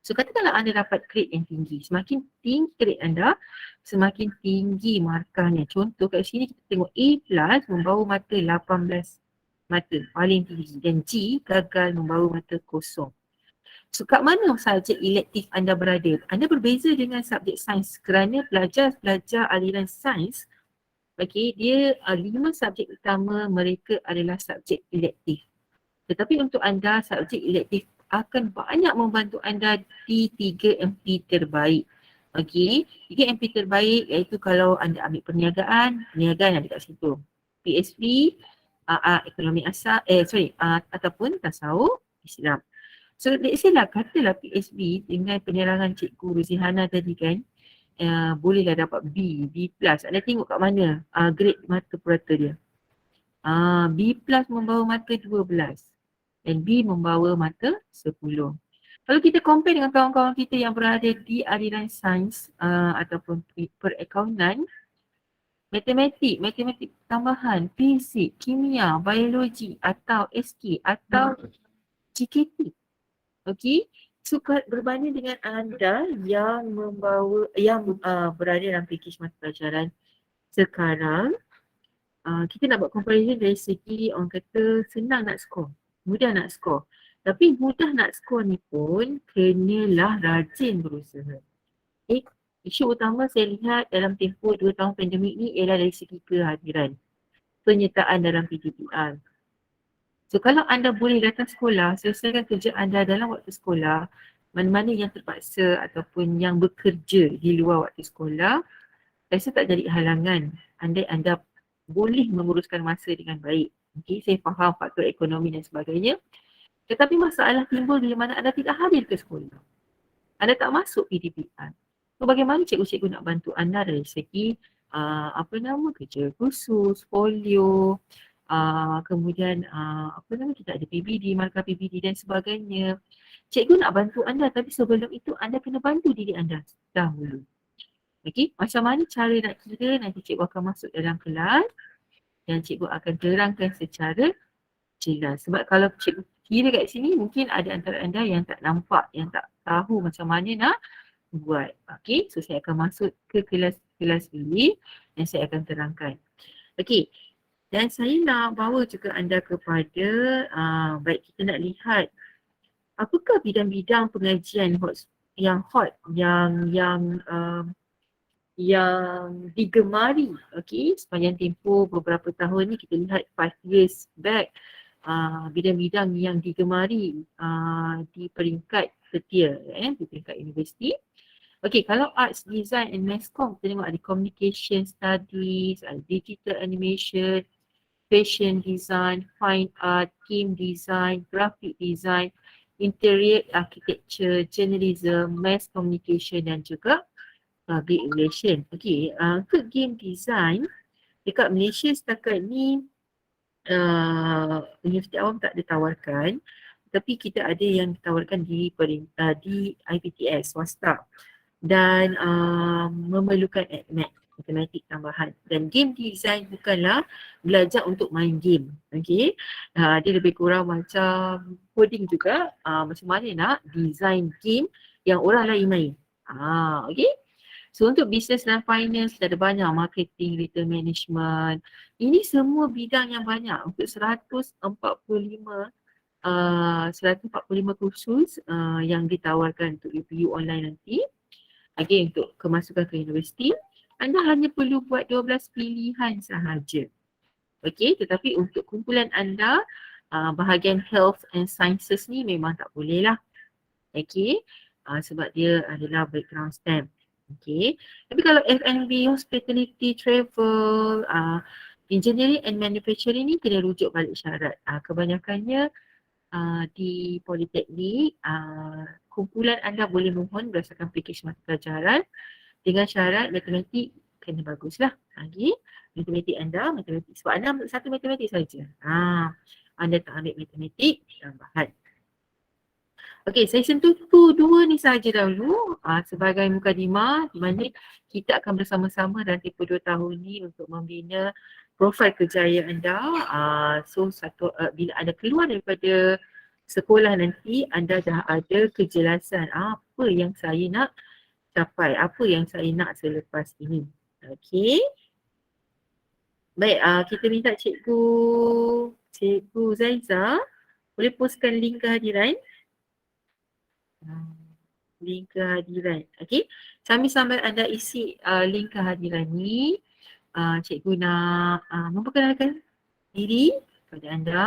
[SPEAKER 1] So katakanlah anda dapat grade yang tinggi. Semakin tinggi grade anda, semakin tinggi markahnya. Contoh kat sini kita tengok A plus membawa mata 18 mata paling tinggi dan G gagal membawa mata kosong. So kat mana subjek elektif anda berada? Anda berbeza dengan subjek sains kerana pelajar aliran sains, okay, dia 5 subjek utama mereka adalah subjek elektif. Tetapi untuk anda, subjek elektif akan banyak membantu anda di 3 MP terbaik. Okey, 3 MP terbaik iaitu kalau anda ambil perniagaan ada kat situ. PSV, ekonomi asal, ataupun tasawuf Islam. So let's say lah, katalah PSV dengan penerangan Cikgu Ruzihana tadi kan, bolehlah dapat B plus. Anda tengok kat mana grade mata purata dia. B plus membawa mata 12 dan B membawa mata 10. Kalau kita compare dengan kawan-kawan kita yang berada di aliran sains ataupun perakaunan, matematik tambahan, fizik, kimia, biologi atau SK atau GKT. Okey, so berbanding dengan anda yang berada dalam pakej mata pelajaran sekarang, kita nak buat comparison dari segi orang kata senang nak skor, mudah nak skor. Tapi mudah nak skor ni pun kenalah rajin berusaha. Isu utama saya lihat dalam tempoh 2 tahun pandemik ni ialah dari segi kehadiran, penyertaan dalam PTPR. So kalau anda boleh datang sekolah, selesaikan kerja anda dalam waktu sekolah, mana-mana yang terpaksa ataupun yang bekerja di luar waktu sekolah, rasa tak jadi halangan andai anda boleh menguruskan masa dengan baik. Okay, saya faham faktor ekonomi dan sebagainya. Tetapi masalah timbul bila mana anda tidak hadir ke sekolah. Anda tak masuk PTPR. So bagaimana cikgu-cikgu nak bantu anda dari segi kerja khusus, folio, kemudian kita ada PBD, markah PBD dan sebagainya. Cikgu nak bantu anda tapi sebelum itu anda kena bantu diri anda dahulu. Okey, macam mana cara nak kira, nanti cikgu akan masuk dalam kelas dan cikgu akan terangkan secara jelas. Sebab kalau cikgu kira kat sini, mungkin ada antara anda yang tak nampak, yang tak tahu macam mana nak buat. Okey, so saya akan masuk ke kelas ini dan saya akan terangkan. Okey, dan saya nak bawa juga anda kepada, baik kita nak lihat apakah bidang-bidang pengajian yang digemari, okey, sepanjang tempoh beberapa tahun ni. Kita lihat 5 years back, bidang-bidang yang digemari di peringkat setia, di peringkat universiti. Okey, kalau arts, design and mass comm, kita tengok ada communication studies, ada digital animation, fashion design, fine art, game design, graphic design, interior architecture, journalism, mass communication dan juga public relation. Okey, ke game design dekat Malaysia setakat ni Universiti Awam tak ditawarkan, tapi kita ada yang ditawarkan di IPTS swasta dan memerlukan matematik tambahan. Dan game design bukanlah belajar untuk main game. Okey, dia lebih kurang macam coding juga, macam mana nak design game yang orang lain main. Okey. So untuk business dan finance ada banyak, marketing, retail management. Ini semua bidang yang banyak untuk 145 kursus yang ditawarkan untuk UPU online nanti. Again, untuk kemasukan ke universiti, anda hanya perlu buat 12 pilihan sahaja. Okey, tetapi untuk kumpulan anda, bahagian health and sciences ni memang tak boleh lah. Okey, sebab dia adalah background STEM. Okey, tapi kalau F&B, hospitality, travel, engineering and manufacturing ni kena rujuk balik syarat. Kebanyakannya di politeknik, kumpulan anda boleh mohon berdasarkan package mata pelajaran dengan syarat matematik kena bagus lah. Lagi matematik anda, matematik sebab anda ambil satu matematik saja. Anda tak ambil matematik tambahan. Okey, saya sentuh dua ni saja dahulu sebagai mukadimah di mana kita akan bersama-sama dalam tempoh 2 tahun ni untuk membina profil kejayaan anda. Bila anda keluar daripada sekolah nanti, anda dah ada kejelasan apa yang saya nak capai, apa yang saya nak selepas ini. Okey. Baik, kita minta Cikgu Zaiza boleh postkan link kehadiran. Link kehadiran. Okey. Sambil anda isi link kehadiran ni, Cikgu nak memperkenalkan diri kepada anda.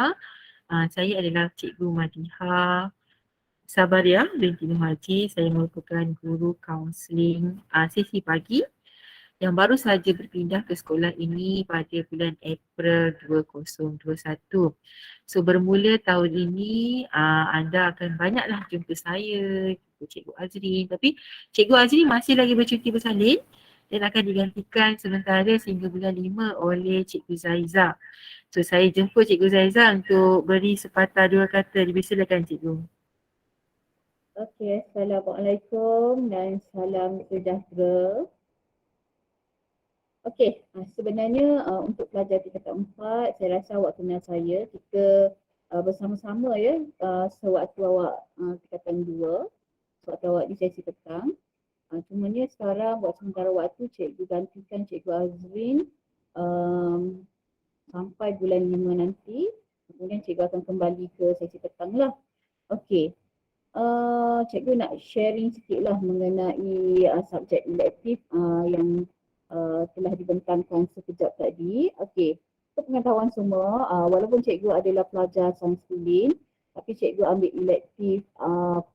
[SPEAKER 1] Saya adalah Cikgu Madiha Sabaria binti Nur Haji. Saya merupakan guru kaunseling sesi pagi yang baru saja berpindah ke sekolah ini pada bulan April 2021. So bermula tahun ini anda akan banyaklah jumpa saya, Cikgu Azrin. Tapi Cikgu Azrin masih lagi bercuti bersalin dan akan digantikan sementara sehingga bulan 5 oleh Cikgu Zaiza. So saya jemput Cikgu Zaiza untuk beri sepatah dua kata. Dipersilakan Cikgu.
[SPEAKER 6] Okey, Assalamualaikum dan salam sejahtera. Okey, sebenarnya untuk pelajar tingkatan 4, saya rasa awak kenal saya. Kita bersama-sama ya sewaktu awak tingkatan 2, sewaktu awak di sesi petang. Cumanya sekarang buat sementara waktu cikgu gantikan Cikgu Azrin sampai bulan 5 nanti. Kemudian cikgu akan kembali ke sesi petang lah. Okey. Cikgu nak sharing sikit lah mengenai subjek elektif yang telah dibentangkan sekejap tadi. Okey, untuk pengetahuan semua, walaupun cikgu adalah pelajar sains filem, tapi cikgu ambil elektif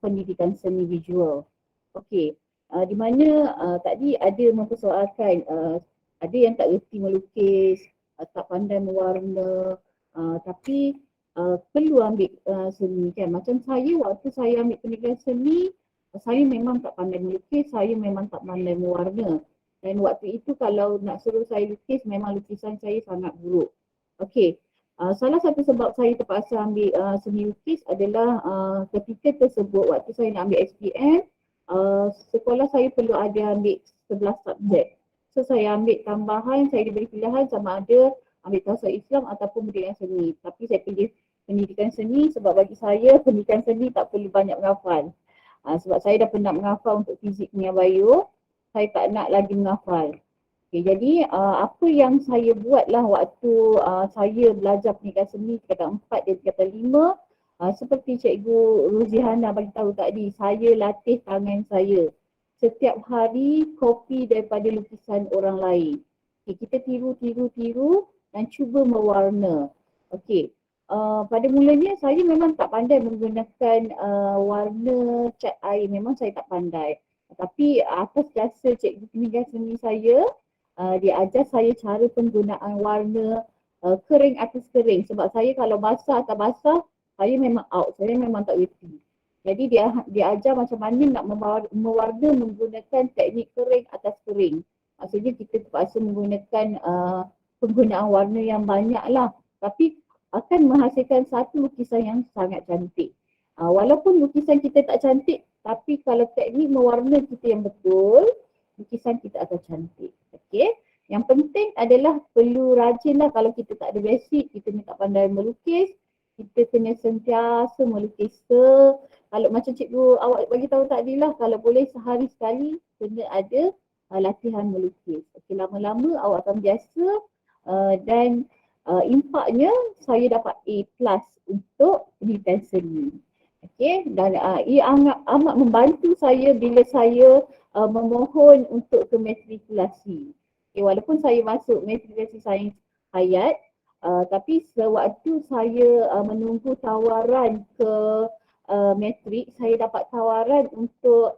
[SPEAKER 6] pendidikan seni visual. Okey, di mana tadi ada mempersoalkan ada yang tak reti melukis, tak pandai mewarna, tapi perlu ambil seni kan. Macam saya, waktu saya ambil pendidikan seni, saya memang tak pandai melukis, saya memang tak pandai mewarna. Dan waktu itu kalau nak suruh saya lukis, memang lukisan saya sangat buruk. Okey, salah satu sebab saya terpaksa ambil seni lukis adalah ketika tersebut waktu saya nak ambil SPM, sekolah saya perlu ada ambil 11 subjek. So saya ambil tambahan, saya diberi pilihan sama ada ambil tauhid Islam ataupun pendidikan seni. Tapi saya pilih pendidikan seni sebab bagi saya pendidikan seni tak perlu banyak menghafal. Sebab saya dah penat menghafal untuk fizik, kimia, bio. Saya tak nak lagi menghafal. Okay, jadi apa yang saya buatlah waktu saya belajar pendidikan seni tingkatan 4 dan tingkatan 5, seperti Cikgu Ruzihana bagi tahu tadi, saya latih tangan saya. Setiap hari kopi daripada lukisan orang lain. Okay, kita tiru dan cuba mewarna. Okey. Pada mulanya saya memang tak pandai menggunakan warna cat air, memang saya tak pandai. Tapi atas jasa cikgu pendidikan seni saya, dia ajar saya cara penggunaan warna kering atas kering. Sebab saya kalau basah atas basah, saya memang out, saya memang tak reti. Jadi dia ajar macam mana nak mewarna menggunakan teknik kering atas kering. Maksudnya kita terpaksa menggunakan penggunaan warna yang banyak lah. Tapi akan menghasilkan satu lukisan yang sangat cantik. Walaupun lukisan kita tak cantik, tapi kalau teknik mewarna kita yang betul, lukisan kita akan cantik. Okey. Yang penting adalah perlu rajin lah. Kalau kita tak ada basic, kita ni tak pandai melukis, kita kena sentiasa melukis. Kalau macam cikgu awak bagi tahu tadi lah, kalau boleh sehari sekali kena ada latihan melukis. Okey, lama-lama awak akan biasa dan impaknya saya dapat A+ untuk pendidikan seni. Okey, dan ia amat membantu saya bila saya memohon untuk ke matrikulasi. Okay, walaupun saya masuk matrikulasi sains hayat, tapi sewaktu saya menunggu tawaran ke matrik, saya dapat tawaran untuk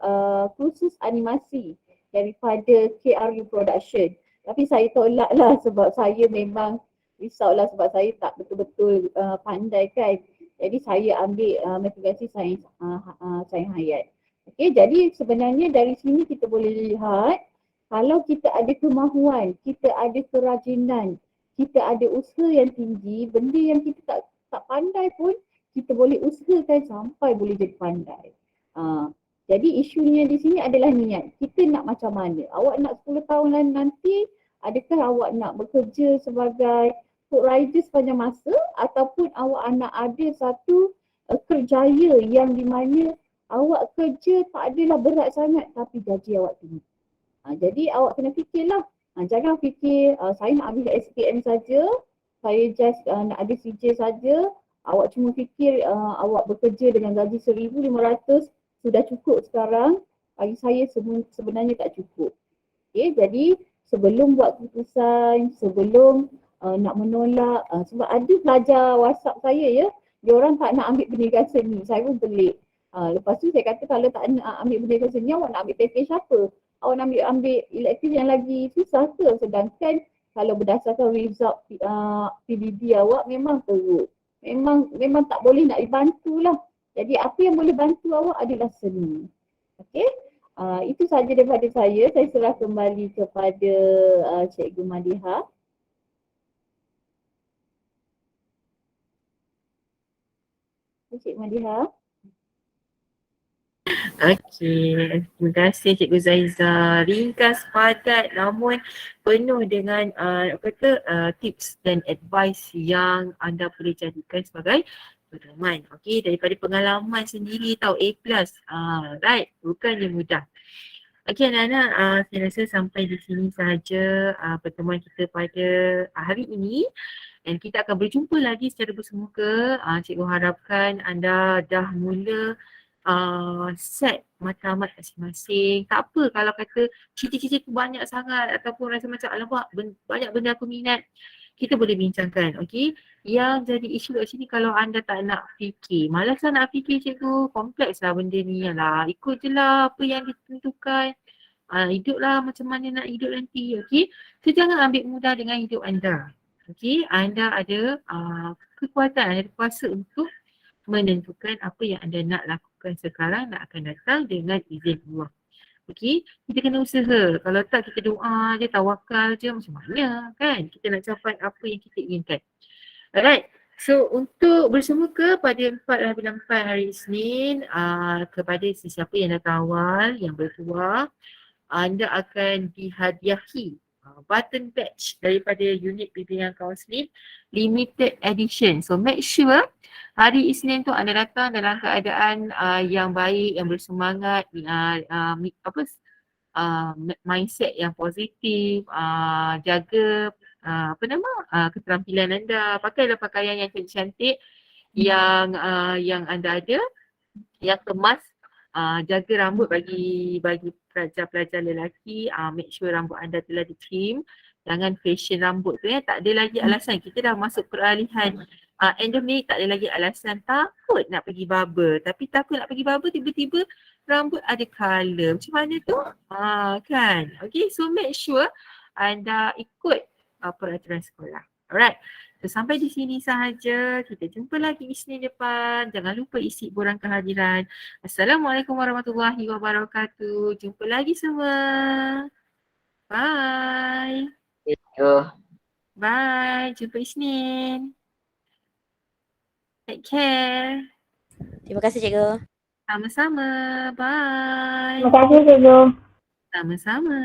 [SPEAKER 6] kursus animasi daripada KRU Production. Tapi saya tolak lah sebab saya memang risaulah sebab saya tak betul-betul pandai kan. Jadi saya ambil matrikulasi sains hayat. Okey, jadi sebenarnya dari sini kita boleh lihat kalau kita ada kemahuan, kita ada kerajinan, kita ada usaha yang tinggi, benda yang kita tak pandai pun kita boleh usahakan sampai boleh jadi pandai. Jadi isunya di sini adalah niat. Kita nak macam mana? Awak nak 10 tahun nanti, adakah awak nak bekerja sebagai food rider sepanjang masa ataupun awak nak ada satu kerjaya yang di mana awak kerja tak adalah berat sangat tapi gaji awak tinggi. Jadi awak kena fikirlah. Jangan fikir saya nak ambil SPM saja, saya just nak ada CJ saja. Awak cuma fikir awak bekerja dengan gaji 1,500 sudah cukup sekarang. Bagi saya sebenarnya tak cukup. Okay, jadi sebelum buat keputusan, sebelum nak menolak, sebab ada pelajar WhatsApp saya ya, dia orang tak nak ambil pendidikan seni, saya pun pelik. Lepas tu saya kata kalau tak nak ambil pendidikan seni, awak nak ambil package apa? Awak nak ambil elektif yang lagi susah ke? Sedangkan kalau berdasarkan result PBB awak memang teruk. Memang tak boleh nak dibantu lah. Jadi apa yang boleh bantu awak adalah seni. Okey? Itu sahaja daripada saya. Saya serah kembali kepada Cikgu Madiha. Cikgu Madiha.
[SPEAKER 1] Okey, terima kasih Cikgu Zaiza. Ringkas, padat namun penuh dengan tips dan advice yang anda boleh jadikan sebagai pedoman. Okey, daripada pengalaman sendiri tahu A+. Right, bukannya mudah. Okey anak-anak, saya rasa sampai di sini sahaja pertemuan kita pada hari ini. Dan kita akan berjumpa lagi secara bersemuka. Cikgu harapkan anda dah mula set matlamat masing-masing. Tak apa kalau kata cita-cita tu banyak sangat ataupun rasa macam alamak banyak benda aku minat. Kita boleh bincangkan, okey? Yang jadi isu kat sini kalau anda tak nak fikir. Malas lah nak fikir cikgu, kompleks lah benda ni. Yalah, ikut je lah apa yang ditentukan. Hiduplah macam mana nak hidup nanti, okey? So jangan ambil mudah dengan hidup anda. Okey, anda ada kekuatan, ada kuasa untuk menentukan apa yang anda nak lakukan sekarang nak akan datang dengan izin Allah. Okey, kita kena usaha. Kalau tak kita doa je, tawakal je macam mana kan? Kita nak capai apa yang kita inginkan. Alright. So untuk bersemuka pada 4/4 hari Isnin kepada sesiapa yang datang awal, yang bertuah, anda akan dihadiahi button badge daripada unit bimbingan kaunseling limited edition. So make sure hari Isnin tu anda datang dalam keadaan yang baik, yang bersemangat, mindset yang positif, jaga keterampilan anda. Pakailah pakaian yang cantik-cantik yang anda ada, yang kemas. Jaga rambut bagi pelajar-pelajar lelaki, make sure rambut anda telah di-trim. Jangan fashion rambut tu tak ada lagi alasan. Kita dah masuk peralihan endemik, tak ada lagi alasan takut nak pergi barber. Tapi takut nak pergi barber, tiba-tiba rambut ada colour. Macam mana tu? Kan? Okay, so make sure anda ikut peraturan sekolah. Alright. So, sampai di sini sahaja. Kita jumpa lagi Isnin depan. Jangan lupa isi borang kehadiran. Assalamualaikum warahmatullahi wabarakatuh. Jumpa lagi semua. Bye. Bye. Jumpa Isnin. Take care.
[SPEAKER 7] Terima kasih cikgu.
[SPEAKER 1] Sama-sama. Bye.
[SPEAKER 8] Terima kasih cikgu.
[SPEAKER 1] Sama-sama.